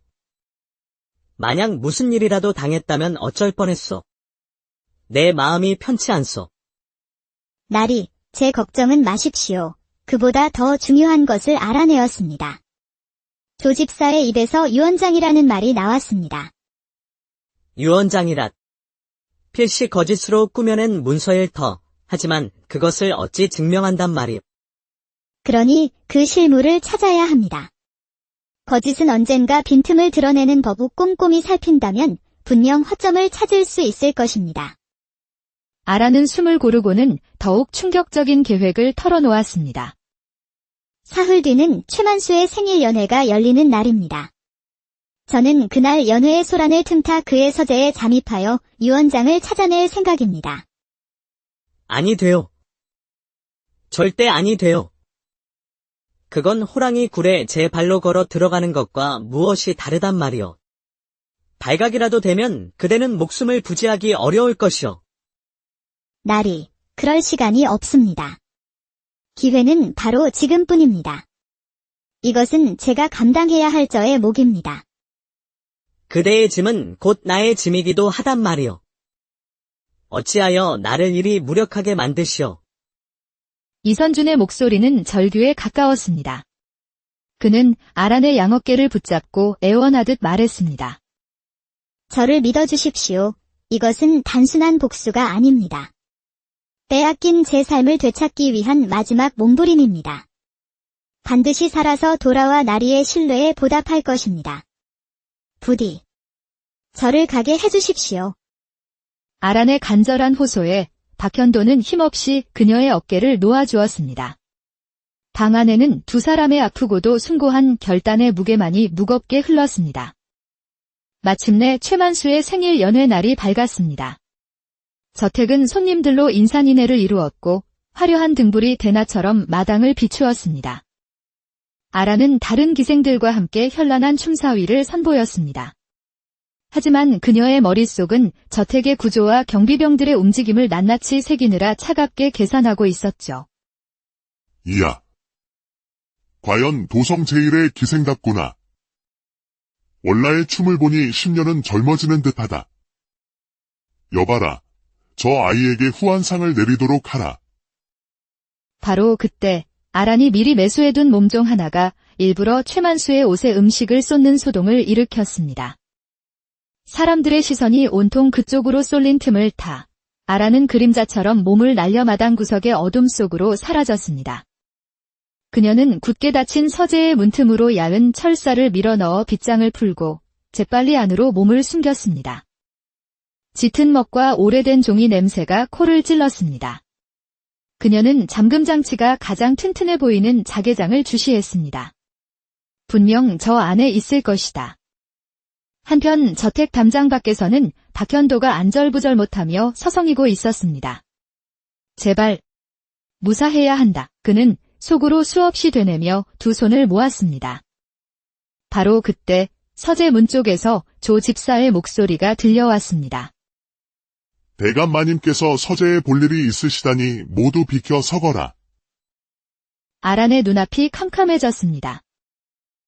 만약 무슨 일이라도 당했다면 어쩔 뻔했소. 내 마음이 편치 않소. 나리, 제 걱정은 마십시오. 그보다 더 중요한 것을 알아내었습니다. 조 집사의 입에서 유언장이라는 말이 나왔습니다. 유언장이라. 필시 거짓으로 꾸며낸 문서일 터. 하지만 그것을 어찌 증명한단 말이오. 그러니 그 실물을 찾아야 합니다. 거짓은 언젠가 빈틈을 드러내는 법을 꼼꼼히 살핀다면 분명 허점을 찾을 수 있을 것입니다. 아란은 숨을 고르고는 더욱 충격적인 계획을 털어놓았습니다. 사흘 뒤는 최만수의 생일 연회가 열리는 날입니다. 저는 그날 연회의 소란을 틈타 그의 서재에 잠입하여 유언장을 찾아낼 생각입니다. 아니 돼요. 절대 아니 돼요. 그건 호랑이 굴에 제 발로 걸어 들어가는 것과 무엇이 다르단 말이오. 발각이라도 되면 그대는 목숨을 부지하기 어려울 것이오. 나리, 그럴 시간이 없습니다. 기회는 바로 지금뿐입니다. 이것은 제가 감당해야 할 저의 몫입니다. 그대의 짐은 곧 나의 짐이기도 하단 말이오. 어찌하여 나를 이리 무력하게 만드시오. 이선준의 목소리는 절규에 가까웠습니다. 그는 아란의 양어깨를 붙잡고 애원하듯 말했습니다. 저를 믿어주십시오. 이것은 단순한 복수가 아닙니다. 빼앗긴 제 삶을 되찾기 위한 마지막 몸부림입니다. 반드시 살아서 돌아와 나리의 신뢰에 보답할 것입니다. 부디. 저를 가게 해주십시오. 아란의 간절한 호소에 박현도는 힘없이 그녀의 어깨를 놓아주었습니다. 방 안에는 두 사람의 아프고도 숭고한 결단의 무게만이 무겁게 흘렀습니다. 마침내 최만수의 생일 연회 날이 밝았습니다. 저택은 손님들로 인산인해를 이루었고 화려한 등불이 대낮처럼 마당을 비추었습니다. 아란은 다른 기생들과 함께 현란한 춤사위를 선보였습니다. 하지만 그녀의 머릿속은 저택의 구조와 경비병들의 움직임을 낱낱이 새기느라 차갑게 계산하고 있었죠. 이야. 과연 도성 제1의 기생답구나. 월라의 춤을 보니 10년은 젊어지는 듯하다. 여봐라. 저 아이에게 후한상을 내리도록 하라. 바로 그때 아란이 미리 매수해둔 몸종 하나가 일부러 최만수의 옷에 음식을 쏟는 소동을 일으켰습니다. 사람들의 시선이 온통 그쪽으로 쏠린 틈을 타 아란은 그림자처럼 몸을 날려 마당 구석의 어둠 속으로 사라졌습니다. 그녀는 굳게 닫힌 서재의 문틈으로 야은 철사를 밀어넣어 빗장을 풀고 재빨리 안으로 몸을 숨겼습니다. 짙은 먹과 오래된 종이 냄새가 코를 찔렀습니다. 그녀는 잠금장치가 가장 튼튼해 보이는 자개장을 주시했습니다. 분명 저 안에 있을 것이다. 한편 저택 담장 밖에서는 박현도가 안절부절 못하며 서성이고 있었습니다. 제발 무사해야 한다. 그는 속으로 수없이 되뇌며 두 손을 모았습니다. 바로 그때 서재 문 쪽에서 조 집사의 목소리가 들려왔습니다. 대감마님께서 서재에 볼 일이 있으시다니 모두 비켜 서거라. 아란의 눈앞이 캄캄해졌습니다.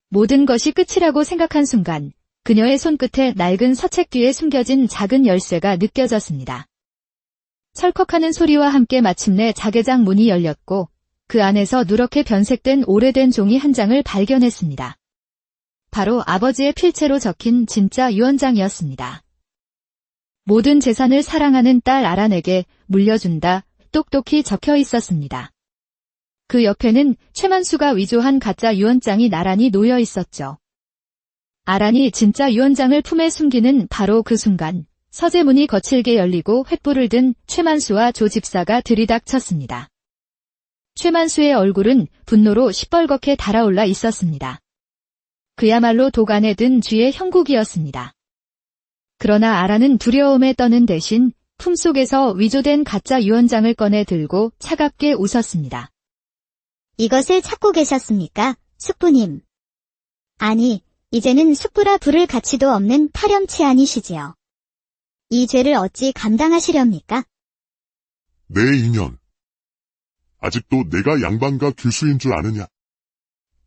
모든 것이 끝이라고 생각한 순간 그녀의 손끝에 낡은 서책 뒤에 숨겨진 작은 열쇠가 느껴졌습니다. 철컥하는 소리와 함께 마침내 자개장 문이 열렸고 그 안에서 누렇게 변색된 오래된 종이 한 장을 발견했습니다. 바로 아버지의 필체로 적힌 진짜 유언장이었습니다. 모든 재산을 사랑하는 딸 아란에게 물려준다 똑똑히 적혀 있었습니다. 그 옆에는 최만수가 위조한 가짜 유언장이 나란히 놓여 있었죠. 아란이 진짜 유언장을 품에 숨기는 바로 그 순간 서재 문이 거칠게 열리고 횃불을 든 최만수와 조 집사가 들이닥쳤습니다. 최만수의 얼굴은 분노로 시뻘겋게 달아올라 있었습니다. 그야말로 도간에 든 쥐의 형국이었습니다. 그러나 아란은 두려움에 떠는 대신 품속에서 위조된 가짜 유언장을 꺼내 들고 차갑게 웃었습니다. 이것을 찾고 계셨습니까, 숙부님? 아니, 이제는 숙부라 부를 가치도 없는 파렴치 아니시지요. 이 죄를 어찌 감당하시렵니까? 내 인연. 아직도 내가 양반가 규수인 줄 아느냐?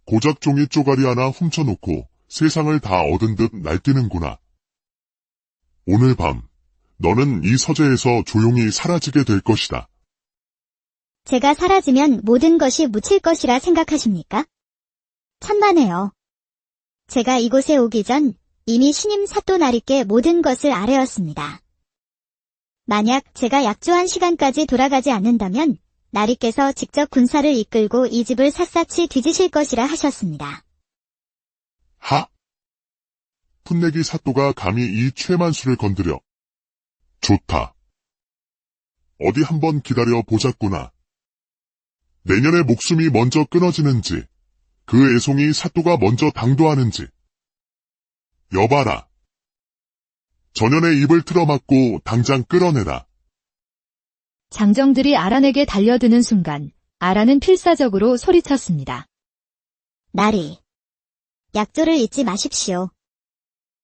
고작 종이 쪼가리 하나 훔쳐놓고 세상을 다 얻은 듯 날뛰는구나. 오늘 밤 너는 이 서재에서 조용히 사라지게 될 것이다. 제가 사라지면 모든 것이 묻힐 것이라 생각하십니까? 천만에요. 제가 이곳에 오기 전 이미 신임 사또 나리께 모든 것을 아뢰었습니다. 만약 제가 약조한 시간까지 돌아가지 않는다면 나리께서 직접 군사를 이끌고 이 집을 샅샅이 뒤지실 것이라 하셨습니다. 하! 풋내기 사또가 감히 이 최만수를 건드려. 좋다. 어디 한번 기다려 보자꾸나. 내년에 목숨이 먼저 끊어지는지, 그 애송이 사또가 먼저 당도하는지. 여봐라. 전연의 입을 틀어막고 당장 끌어내라. 장정들이 아란에게 달려드는 순간 아란은 필사적으로 소리쳤습니다. 나리. 약조를 잊지 마십시오.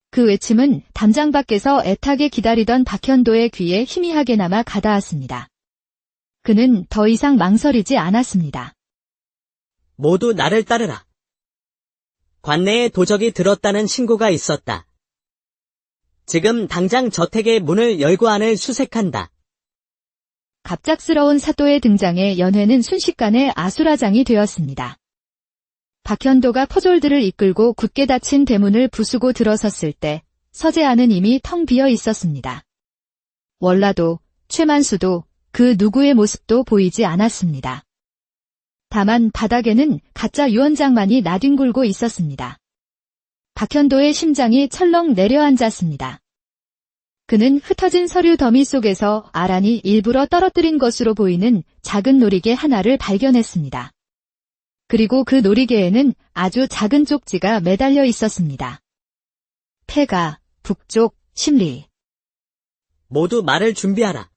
그 외침은 담장 밖에서 애타게 기다리던 박현도의 귀에 희미하게나마 가닿았습니다. 그는 더 이상 망설이지 않았습니다. 모두 나를 따르라. 관내에 도적이 들었다는 신고가 있었다. 지금 당장 저택의 문을 열고 안을 수색한다. 갑작스러운 사또의 등장에 연회는 순식간에 아수라장이 되었습니다. 박현도가 포졸들을 이끌고 굳게 닫힌 대문을 부수고 들어섰을 때 서재 안은 이미 텅 비어 있었습니다. 월라도, 최만수도 그 누구의 모습도 보이지 않았습니다. 다만 바닥에는 가짜 유언장만이 나뒹굴고 있었습니다. 박현도의 심장이 철렁 내려앉았습니다. 그는 흩어진 서류 더미 속에서 아란이 일부러 떨어뜨린 것으로 보이는 작은 놀이개 하나를 발견했습니다. 그리고 그 놀이개에는 아주 작은 쪽지가 매달려 있었습니다. 폐가, 북쪽, 심리. 모두 말을 준비하라.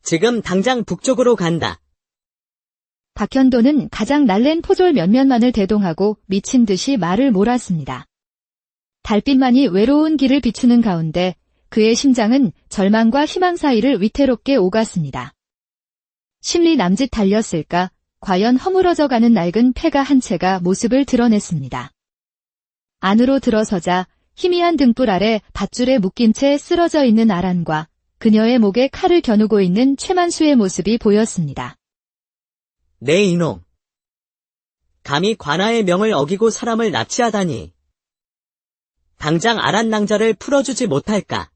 지금 당장 북쪽으로 간다. 박현도는 가장 날랜 포졸 몇몇만을 대동하고 미친 듯이 말을 몰았습니다. 달빛만이 외로운 길을 비추는 가운데 그의 심장은 절망과 희망 사이를 위태롭게 오갔습니다. 심리 남짓 달렸을까? 과연 허물어져가는 낡은 폐가 한 채가 모습을 드러냈습니다. 안으로 들어서자 희미한 등불 아래 밧줄에 묶인 채 쓰러져 있는 아란과 그녀의 목에 칼을 겨누고 있는 최만수의 모습이 보였습니다. 네 이놈. 감히 관아의 명을 어기고 사람을 납치하다니. 당장 아란 낭자를 풀어주지 못할까?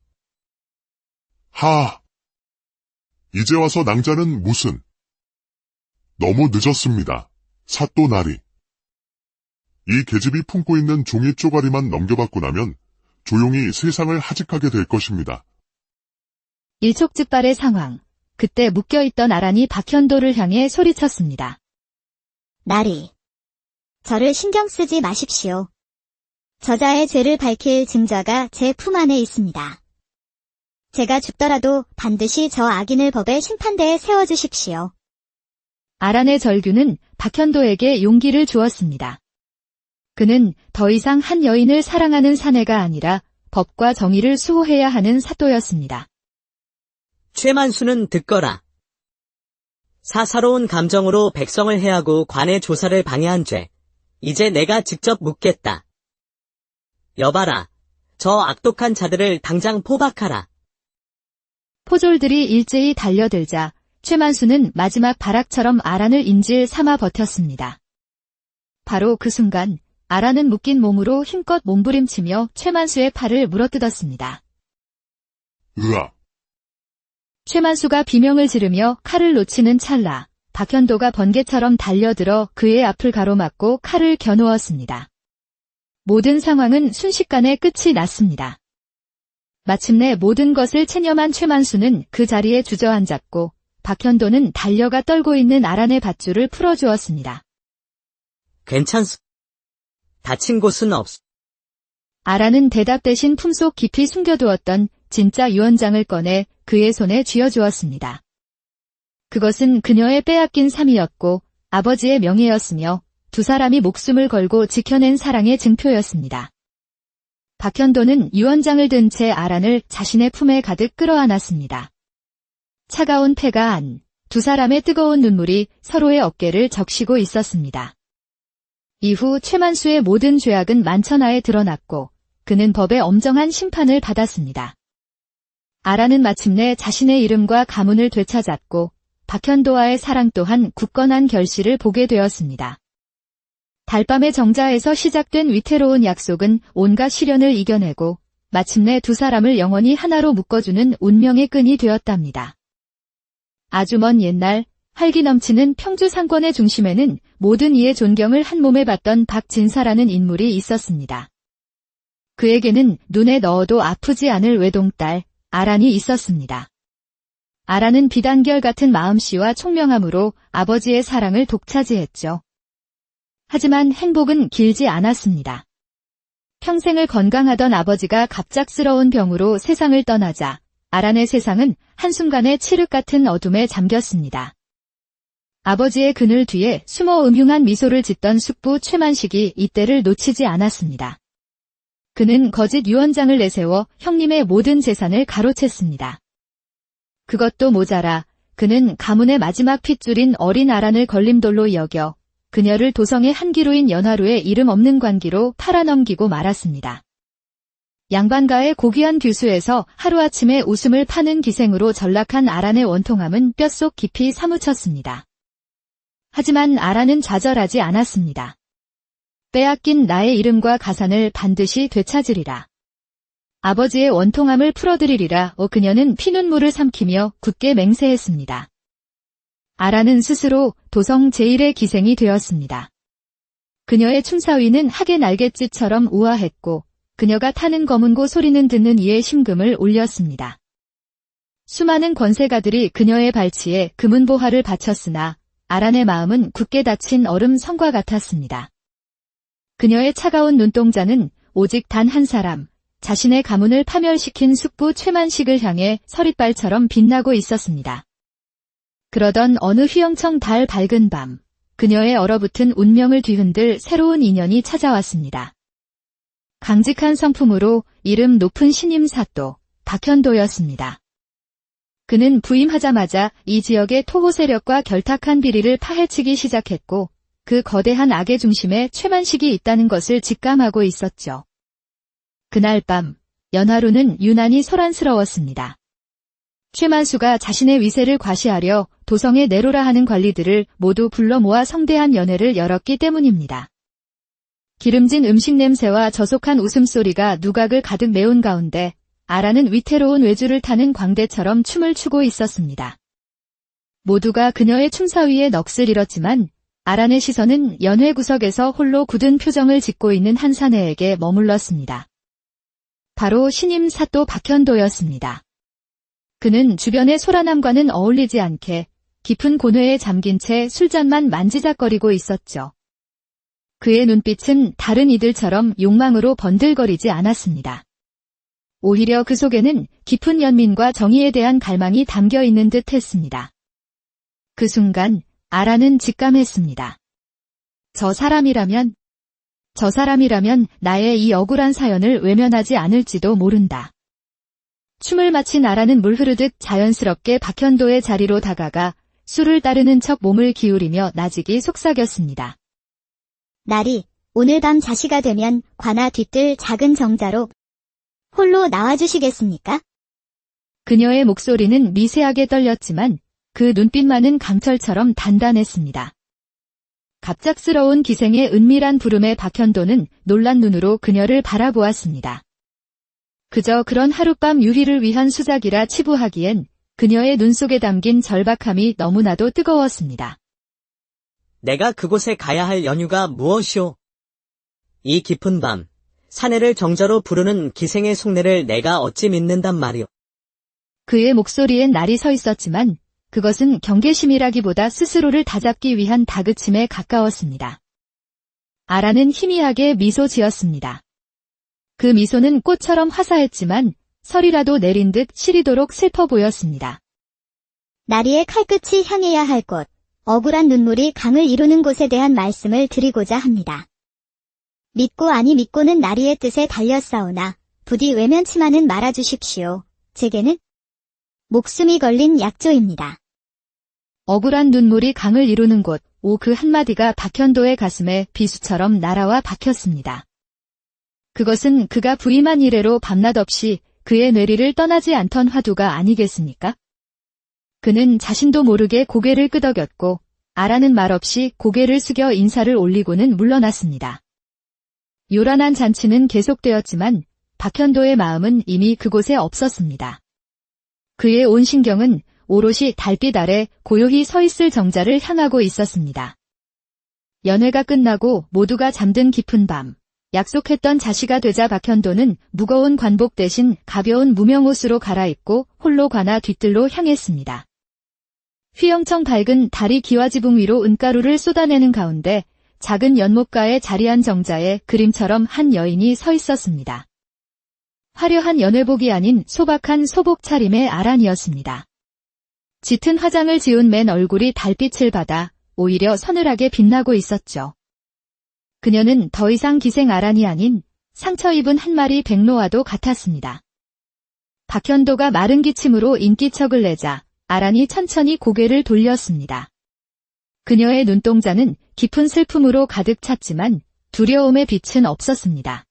이제 와서 낭자는 무슨? 너무 늦었습니다. 사또나리. 이 계집이 품고 있는 종이 쪼가리만 넘겨받고 나면 조용히 세상을 하직하게 될 것입니다. 일촉즉발의 상황. 그때 묶여있던 아란이 박현도를 향해 소리쳤습니다. 나리. 저를 신경 쓰지 마십시오. 저자의 죄를 밝힐 증자가 제 품 안에 있습니다. 제가 죽더라도 반드시 저 악인을 법의 심판대에 세워주십시오. 아란의 절규는 박현도에게 용기를 주었습니다. 그는 더 이상 한 여인을 사랑하는 사내가 아니라 법과 정의를 수호해야 하는 사또였습니다. 최만수는 듣거라. 사사로운 감정으로 백성을 해하고 관의 조사를 방해한 죄. 이제 내가 직접 묻겠다. 여봐라. 저 악독한 자들을 당장 포박하라. 포졸들이 일제히 달려들자 최만수는 마지막 발악처럼 아란을 인질 삼아 버텼습니다. 바로 그 순간 아란은 묶인 몸으로 힘껏 몸부림치며 최만수의 팔을 물어뜯었습니다. 으악! 최만수가 비명을 지르며 칼을 놓치는 찰나 박현도가 번개처럼 달려들어 그의 앞을 가로막고 칼을 겨누었습니다. 모든 상황은 순식간에 끝이 났습니다. 마침내 모든 것을 체념한 최만수는 그 자리에 주저앉았고 박현도는 달려가 떨고 있는 아란의 밧줄을 풀어주었습니다. 괜찮소. 다친 곳은 없소. 아란은 대답 대신 품속 깊이 숨겨두었던 진짜 유언장을 꺼내 그의 손에 쥐어주었습니다. 그것은 그녀의 빼앗긴 삶이었고 아버지의 명예였으며 두 사람이 목숨을 걸고 지켜낸 사랑의 증표였습니다. 박현도는 유언장을 든 채 아란을 자신의 품에 가득 끌어안았습니다. 차가운 폐가 안, 두 사람의 뜨거운 눈물이 서로의 어깨를 적시고 있었습니다. 이후 최만수의 모든 죄악은 만천하에 드러났고 그는 법의 엄정한 심판을 받았습니다. 아란은 마침내 자신의 이름과 가문을 되찾았고 박현도와의 사랑 또한 굳건한 결실을 보게 되었습니다. 달밤의 정자에서 시작된 위태로운 약속은 온갖 시련을 이겨내고 마침내 두 사람을 영원히 하나로 묶어주는 운명의 끈이 되었답니다. 아주 먼 옛날 활기 넘치는 평주 상권의 중심에는 모든 이의 존경을 한 몸에 받던 박진사라는 인물이 있었습니다. 그에게는 눈에 넣어도 아프지 않을 외동딸 아란이 있었습니다. 아란은 비단결 같은 마음씨와 총명함으로 아버지의 사랑을 독차지했죠. 하지만 행복은 길지 않았습니다. 평생을 건강하던 아버지가 갑작스러운 병으로 세상을 떠나자 아란의 세상은 한순간에 칠흑 같은 어둠에 잠겼습니다. 아버지의 그늘 뒤에 숨어 음흉한 미소를 짓던 숙부 최만식이 이때를 놓치지 않았습니다. 그는 거짓 유언장을 내세워 형님의 모든 재산을 가로챘습니다. 그것도 모자라 그는 가문의 마지막 핏줄인 어린 아란을 걸림돌로 여겨 그녀를 도성의 한기로인 연하루의 이름 없는 관기로 팔아넘기고 말았습니다. 양반가의 고귀한 규수에서 하루아침에 웃음을 파는 기생으로 전락한 아란의 원통함은 뼛속 깊이 사무쳤습니다. 하지만 아란은 좌절하지 않았습니다. 빼앗긴 나의 이름과 가산을 반드시 되찾으리라. 아버지의 원통함을 풀어드리리라. 그녀는 피눈물을 삼키며 굳게 맹세했습니다. 아란은 스스로 도성 제1의 기생이 되었습니다. 그녀의 춤사위는 학의 날갯짓처럼 우아했고 그녀가 타는 검은고 소리는 듣는 이의 심금을 울렸습니다. 수많은 권세가들이 그녀의 발치에 금은보화를 바쳤으나 아란의 마음은 굳게 닫힌 얼음 성과 같았습니다. 그녀의 차가운 눈동자는 오직 단 한 사람, 자신의 가문을 파멸시킨 숙부 최만식을 향해 서릿발처럼 빛나고 있었습니다. 그러던 어느 휘영청 달 밝은 밤, 그녀의 얼어붙은 운명을 뒤흔들 새로운 인연이 찾아왔습니다. 강직한 성품으로 이름 높은 신임 사또, 박현도였습니다. 그는 부임하자마자 이 지역의 토호 세력과 결탁한 비리를 파헤치기 시작했고, 그 거대한 악의 중심에 최만식이 있다는 것을 직감하고 있었죠. 그날 밤, 연하루는 유난히 소란스러웠습니다. 최만수가 자신의 위세를 과시하려 도성에 내로라 하는 관리들을 모두 불러 모아 성대한 연회를 열었기 때문입니다. 기름진 음식 냄새와 저속한 웃음소리가 누각을 가득 메운 가운데 아라는 위태로운 외주를 타는 광대처럼 춤을 추고 있었습니다. 모두가 그녀의 춤사위에 넋을 잃었지만 아란의 시선은 연회 구석에서 홀로 굳은 표정을 짓고 있는 한 사내에게 머물렀습니다. 바로 신임 사또 박현도였습니다. 그는 주변의 소란함과는 어울리지 않게 깊은 고뇌에 잠긴 채 술잔만 만지작거리고 있었죠. 그의 눈빛은 다른 이들처럼 욕망으로 번들거리지 않았습니다. 오히려 그 속에는 깊은 연민과 정의에 대한 갈망이 담겨 있는 듯 했습니다. 그 순간 아라는 직감했습니다. 저 사람이라면 나의 이 억울한 사연을 외면하지 않을지도 모른다. 춤을 마친 아라는 물 흐르듯 자연스럽게 박현도의 자리로 다가가 술을 따르는 척 몸을 기울이며 나직이 속삭였습니다. 나리, 오늘 밤 자시가 되면 관아 뒤뜰 작은 정자로 홀로 나와주시겠습니까? 그녀의 목소리는 미세하게 떨렸지만 그 눈빛만은 강철처럼 단단했습니다. 갑작스러운 기생의 은밀한 부름에 박현도는 놀란 눈으로 그녀를 바라보았습니다. 그저 그런 하룻밤 유희를 위한 수작이라 치부하기엔 그녀의 눈 속에 담긴 절박함이 너무나도 뜨거웠습니다. 내가 그곳에 가야 할 연유가 무엇이오? 이 깊은 밤, 사내를 정자로 부르는 기생의 속내를 내가 어찌 믿는단 말이오? 그의 목소리엔 날이 서 있었지만 그것은 경계심이라기보다 스스로를 다잡기 위한 다그침에 가까웠습니다. 아라는 희미하게 미소 지었습니다. 그 미소는 꽃처럼 화사했지만 설이라도 내린 듯 시리도록 슬퍼 보였습니다. 나리의 칼끝이 향해야 할 곳, 억울한 눈물이 강을 이루는 곳에 대한 말씀을 드리고자 합니다. 믿고 아니 믿고는 나리의 뜻에 달렸사오나 부디 외면치만은 말아주십시오. 제게는 목숨이 걸린 약조입니다. 억울한 눈물이 강을 이루는 곳, 그 한마디가 박현도의 가슴에 비수처럼 날아와 박혔습니다. 그것은 그가 부임한 이래로 밤낮 없이 그의 뇌리를 떠나지 않던 화두가 아니겠습니까? 그는 자신도 모르게 고개를 끄덕였고 아라는 말없이 고개를 숙여 인사를 올리고는 물러났습니다. 요란한 잔치는 계속되었지만 박현도의 마음은 이미 그곳에 없었습니다. 그의 온 신경은 오롯이 달빛 아래 고요히 서 있을 정자를 향하고 있었습니다. 연회가 끝나고 모두가 잠든 깊은 밤, 약속했던 자시가 되자 박현도는 무거운 관복 대신 가벼운 무명옷으로 갈아입고 홀로 관아 뒤뜰로 향했습니다. 휘영청 밝은 달이 기와지붕 위로 은가루를 쏟아내는 가운데 작은 연못가의 자리한 정자에 그림처럼 한 여인이 서 있었습니다. 화려한 연회복이 아닌 소박한 소복 차림의 아란이었습니다. 짙은 화장을 지운 맨 얼굴이 달빛을 받아 오히려 서늘하게 빛나고 있었죠. 그녀는 더 이상 기생 아란이 아닌 상처 입은 한 마리 백로와도 같았습니다. 박현도가 마른 기침으로 인기척을 내자 아란이 천천히 고개를 돌렸습니다. 그녀의 눈동자는 깊은 슬픔으로 가득 찼지만 두려움의 빛은 없었습니다.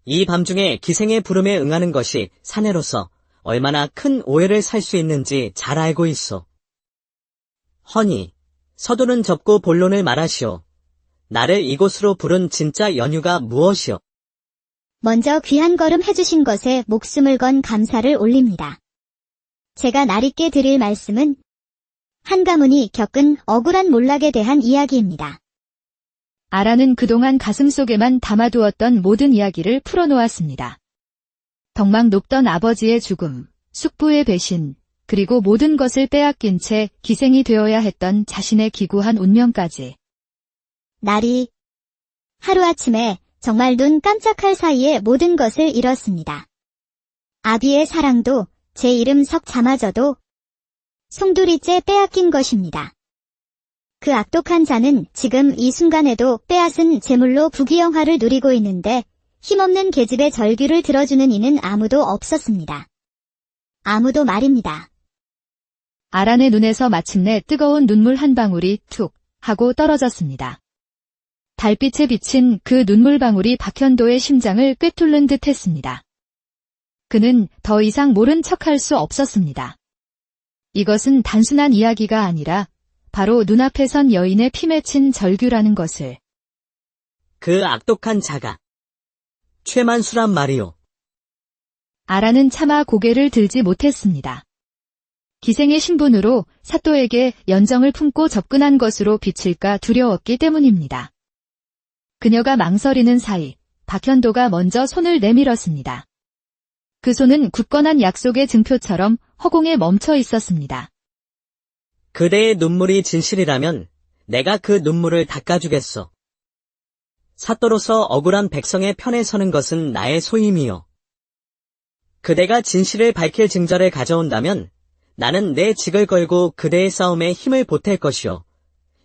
이 밤중에 기생의 부름에 응하는 것이 사내로서 얼마나 큰 오해를 살 수 있는지 잘 알고 있어. 허니, 서두는 접고 본론을 말하시오. 나를 이곳으로 부른 진짜 연유가 무엇이오? 먼저 귀한 걸음 해주신 것에 목숨을 건 감사를 올립니다. 제가 나리께 드릴 말씀은 한 가문이 겪은 억울한 몰락에 대한 이야기입니다. 아라는 그동안 가슴속에만 담아두었던 모든 이야기를 풀어놓았습니다. 덕막 높던 아버지의 죽음, 숙부의 배신, 그리고 모든 것을 빼앗긴 채 기생이 되어야 했던 자신의 기구한 운명까지. 날이 하루아침에 정말 눈 깜짝할 사이에 모든 것을 잃었습니다. 아비의 사랑도 제 이름 석자마저도 송두리째 빼앗긴 것입니다. 그 악독한 자는 지금 이 순간에도 빼앗은 재물로 부귀영화를 누리고 있는데 힘없는 계집의 절규를 들어주는 이는 아무도 없었습니다. 아무도 말입니다. 아란의 눈에서 마침내 뜨거운 눈물 한 방울이 툭 하고 떨어졌습니다. 달빛에 비친 그 눈물방울이 박현도의 심장을 꿰뚫는 듯 했습니다. 그는 더 이상 모른 척할 수 없었습니다. 이것은 단순한 이야기가 아니라 바로 눈앞에 선 여인의 피 맺힌 절규라는 것을. 그 악독한 자가 최만수란 말이오. 아라는 차마 고개를 들지 못했습니다. 기생의 신분으로 사또에게 연정을 품고 접근한 것으로 비칠까 두려웠기 때문입니다. 그녀가 망설이는 사이 박현도가 먼저 손을 내밀었습니다. 그 손은 굳건한 약속의 증표처럼 허공에 멈춰 있었습니다. 그대의 눈물이 진실이라면 내가 그 눈물을 닦아주겠소. 사또로서 억울한 백성의 편에 서는 것은 나의 소임이요. 그대가 진실을 밝힐 증거를 가져온다면 나는 내 직을 걸고 그대의 싸움에 힘을 보탤 것이요.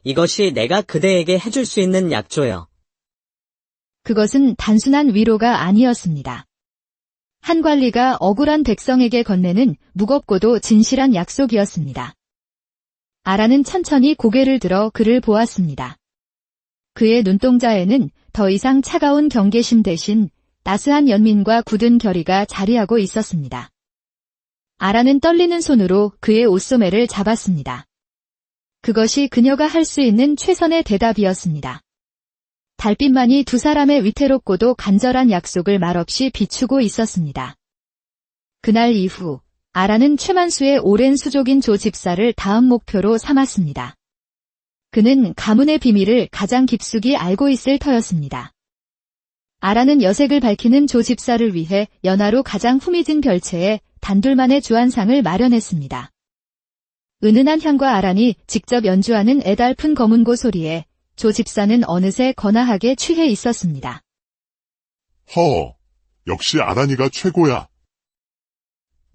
이것이 내가 그대에게 해줄 수 있는 약조요. 그것은 단순한 위로가 아니었습니다. 한 관리가 억울한 백성에게 건네는 무겁고도 진실한 약속이었습니다. 아라는 천천히 고개를 들어 그를 보았습니다. 그의 눈동자에는 더 이상 차가운 경계심 대신 따스한 연민과 굳은 결의가 자리하고 있었습니다. 아라는 떨리는 손으로 그의 옷소매를 잡았습니다. 그것이 그녀가 할 수 있는 최선의 대답이었습니다. 달빛만이 두 사람의 위태롭고도 간절한 약속을 말없이 비추고 있었습니다. 그날 이후 아라는 최만수의 오랜 수족인 조 집사를 다음 목표로 삼았습니다. 그는 가문의 비밀을 가장 깊숙이 알고 있을 터였습니다. 아라는 여색을 밝히는 조 집사를 위해 연하로 가장 후미진 별채에 단둘만의 주안상을 마련했습니다. 은은한 향과 아란이 직접 연주하는 애달픈 검은고 소리에 조 집사는 어느새 거나하게 취해 있었습니다. 역시 아란이가 최고야.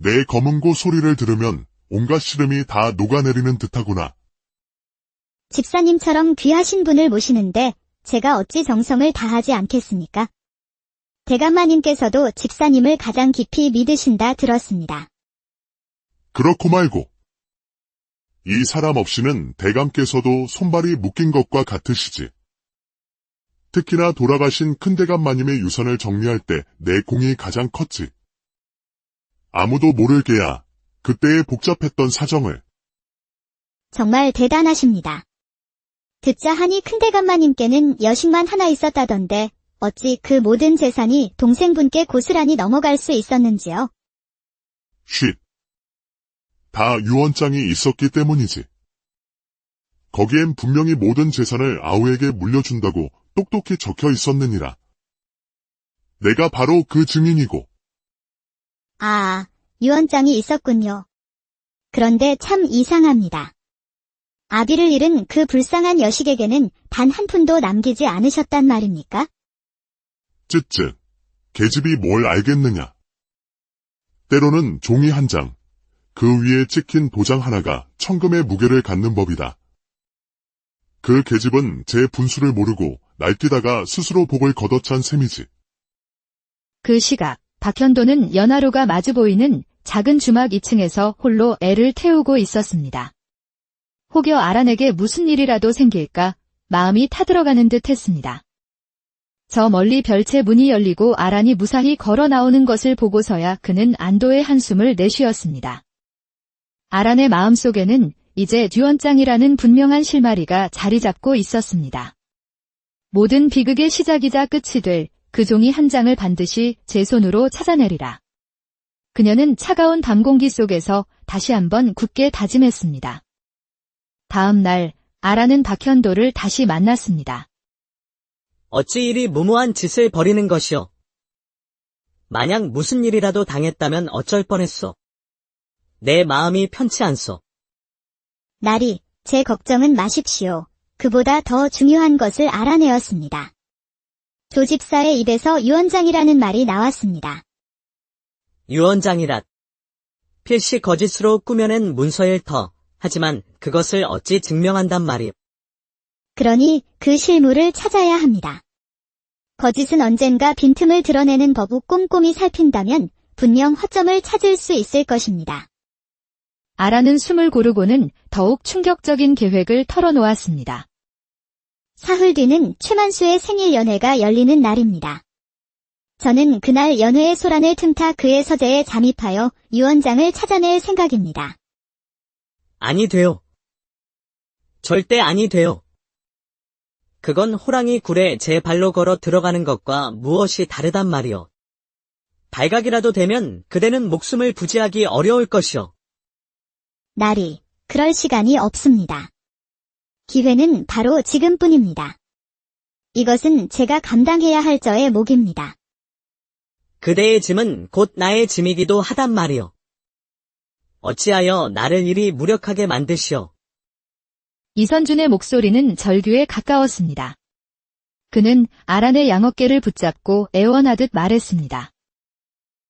내 검은고 소리를 들으면 온갖 시름이 다 녹아내리는 듯하구나. 집사님처럼 귀하신 분을 모시는데 제가 어찌 정성을 다하지 않겠습니까? 대감마님께서도 집사님을 가장 깊이 믿으신다 들었습니다. 그렇고 말고. 이 사람 없이는 대감께서도 손발이 묶인 것과 같으시지. 특히나 돌아가신 큰대감마님의 유산을 정리할 때 내 공이 가장 컸지. 아무도 모를 게야. 그때의 복잡했던 사정을. 정말 대단하십니다. 듣자 하니 큰대감마님께는 여식만 하나 있었다던데 어찌 그 모든 재산이 동생분께 고스란히 넘어갈 수 있었는지요? 쉿. 다 유언장이 있었기 때문이지. 거기엔 분명히 모든 재산을 아우에게 물려준다고 똑똑히 적혀 있었느니라. 내가 바로 그 증인이고. 유언장이 있었군요. 그런데 참 이상합니다. 아비를 잃은 그 불쌍한 여식에게는 단 한 푼도 남기지 않으셨단 말입니까? 쯧쯧. 계집이 뭘 알겠느냐. 때로는 종이 한 장, 그 위에 찍힌 도장 하나가 천금의 무게를 갖는 법이다. 그 계집은 제 분수를 모르고 날뛰다가 스스로 복을 걷어찬 셈이지. 그 시각 박현도는 연하로가 마주 보이는 작은 주막 2층에서 홀로 애를 태우고 있었습니다. 혹여 아란에게 무슨 일이라도 생길까 마음이 타들어가는 듯 했습니다. 저 멀리 별채 문이 열리고 아란이 무사히 걸어 나오는 것을 보고서야 그는 안도의 한숨을 내쉬었습니다. 아란의 마음속에는 이제 듀언장이라는 분명한 실마리가 자리 잡고 있었습니다. 모든 비극의 시작이자 끝이 될 그 종이 한 장을 반드시 제 손으로 찾아내리라. 그녀는 차가운 밤 공기 속에서 다시 한번 굳게 다짐했습니다. 다음 날 아란은 박현도를 다시 만났습니다. 어찌 이리 무모한 짓을 벌이는 것이오. 만약 무슨 일이라도 당했다면 어쩔 뻔했소. 내 마음이 편치 않소. 나리, 제 걱정은 마십시오. 그보다 더 중요한 것을 알아내었습니다. 조 집사의 입에서 유언장이라는 말이 나왔습니다. 유언장이란 필시 거짓으로 꾸며낸 문서일 터. 하지만 그것을 어찌 증명한단 말이오. 그러니 그 실물을 찾아야 합니다. 거짓은 언젠가 빈틈을 드러내는 법을 꼼꼼히 살핀다면 분명 허점을 찾을 수 있을 것입니다. 아라는 숨을 고르고는 더욱 충격적인 계획을 털어놓았습니다. 사흘 뒤는 최만수의 생일 연회가 열리는 날입니다. 저는 그날 연회의 소란을 틈타 그의 서재에 잠입하여 유언장을 찾아낼 생각입니다. 아니 돼요. 절대 아니 돼요. 그건 호랑이 굴에 제 발로 걸어 들어가는 것과 무엇이 다르단 말이오. 발각이라도 되면 그대는 목숨을 부지하기 어려울 것이오. 나리, 그럴 시간이 없습니다. 기회는 바로 지금뿐입니다. 이것은 제가 감당해야 할 저의 몫입니다. 그대의 짐은 곧 나의 짐이기도 하단 말이오. 어찌하여 나를 이리 무력하게 만드시오. 이선준의 목소리는 절규에 가까웠습니다. 그는 아란의 양어깨를 붙잡고 애원하듯 말했습니다.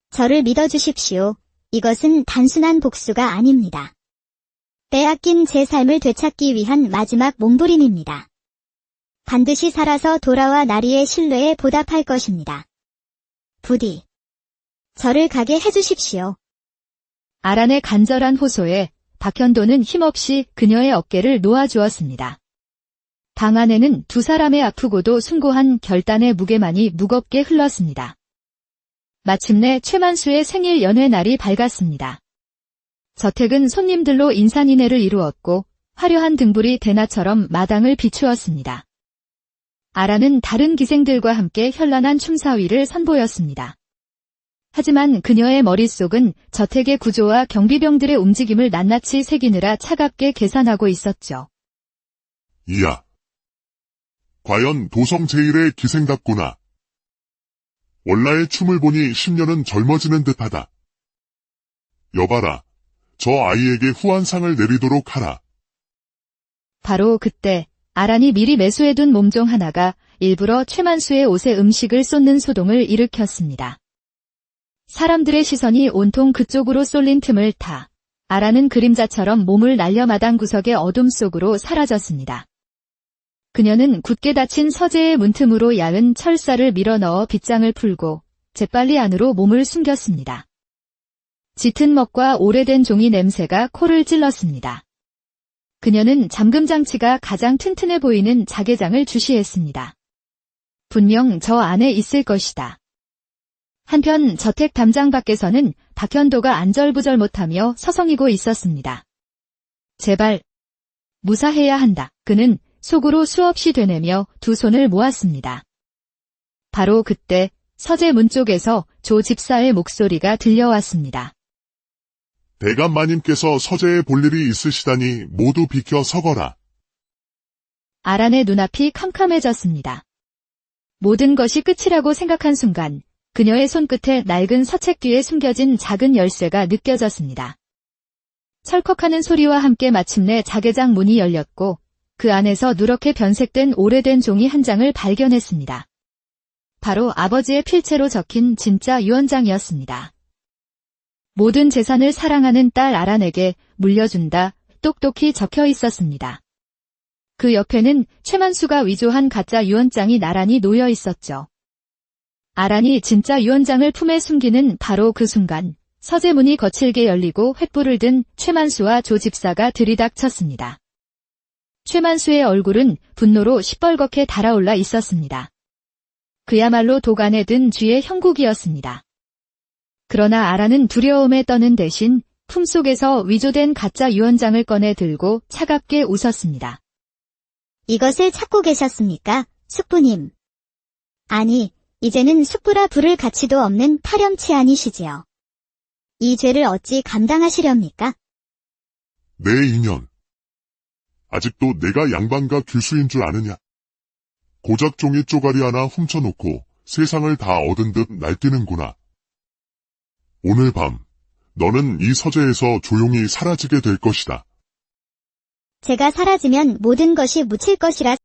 저를 믿어주십시오. 이것은 단순한 복수가 아닙니다. 빼앗긴 제 삶을 되찾기 위한 마지막 몸부림입니다. 반드시 살아서 돌아와 나리의 신뢰에 보답할 것입니다. 부디 저를 가게 해주십시오. 아란의 간절한 호소에 박현도는 힘없이 그녀의 어깨를 놓아주었습니다. 방 안에는 두 사람의 아프고도 숭고한 결단의 무게만이 무겁게 흘렀습니다. 마침내 최만수의 생일 연회 날이 밝았습니다. 저택은 손님들로 인산인해를 이루었고 화려한 등불이 대낮처럼 마당을 비추었습니다. 아라는 다른 기생들과 함께 현란한 춤사위를 선보였습니다. 하지만 그녀의 머릿속은 저택의 구조와 경비병들의 움직임을 낱낱이 새기느라 차갑게 계산하고 있었죠. 이야. 과연 도성 제1의 기생답구나. 월라의 춤을 보니 10년은 젊어지는 듯하다. 여봐라. 저 아이에게 후한상을 내리도록 하라. 바로 그때 아란이 미리 매수해둔 몸종 하나가 일부러 최만수의 옷에 음식을 쏟는 소동을 일으켰습니다. 사람들의 시선이 온통 그쪽으로 쏠린 틈을 타 아란은 그림자처럼 몸을 날려 마당 구석의 어둠 속으로 사라졌습니다. 그녀는 굳게 닫힌 서재의 문틈으로 야은 철사를 밀어넣어 빗장을 풀고 재빨리 안으로 몸을 숨겼습니다. 짙은 먹과 오래된 종이 냄새가 코를 찔렀습니다. 그녀는 잠금 장치가 가장 튼튼해 보이는 자개장을 주시했습니다. 분명 저 안에 있을 것이다. 한편 저택 담장 밖에서는 박현도가 안절부절 못하며 서성이고 있었습니다. 제발 무사해야 한다. 그는 속으로 수없이 되뇌며 두 손을 모았습니다. 바로 그때 서재 문 쪽에서 조 집사의 목소리가 들려왔습니다. 대감마님께서 서재에 볼 일이 있으시다니 모두 비켜 서거라. 아란의 눈앞이 캄캄해졌습니다. 모든 것이 끝이라고 생각한 순간 그녀의 손끝에 낡은 서책 뒤에 숨겨진 작은 열쇠가 느껴졌습니다. 철컥하는 소리와 함께 마침내 자개장 문이 열렸고 그 안에서 누렇게 변색된 오래된 종이 한 장을 발견했습니다. 바로 아버지의 필체로 적힌 진짜 유언장이었습니다. 모든 재산을 사랑하는 딸 아란에게 물려준다 똑똑히 적혀 있었습니다. 그 옆에는 최만수가 위조한 가짜 유언장이 나란히 놓여 있었죠. 아란이 진짜 유언장을 품에 숨기는 바로 그 순간 서재 문이 거칠게 열리고 횃불을 든 최만수와 조 집사가 들이닥쳤습니다. 최만수의 얼굴은 분노로 시뻘겋게 달아올라 있었습니다. 그야말로 도간에 든 쥐의 형국이었습니다. 그러나 아란은 두려움에 떠는 대신 품속에서 위조된 가짜 유언장을 꺼내 들고 차갑게 웃었습니다. 이것을 찾고 계셨습니까, 숙부님? 아니, 이제는 숙부라 부를 가치도 없는 파렴치 아니시지요. 이 죄를 어찌 감당하시렵니까? 내 인연. 아직도 내가 양반가 규수인 줄 아느냐? 고작 종이 쪼가리 하나 훔쳐놓고 세상을 다 얻은 듯 날뛰는구나. 오늘 밤, 너는 이 서재에서 조용히 사라지게 될 것이다. 제가 사라지면 모든 것이 묻힐 것이라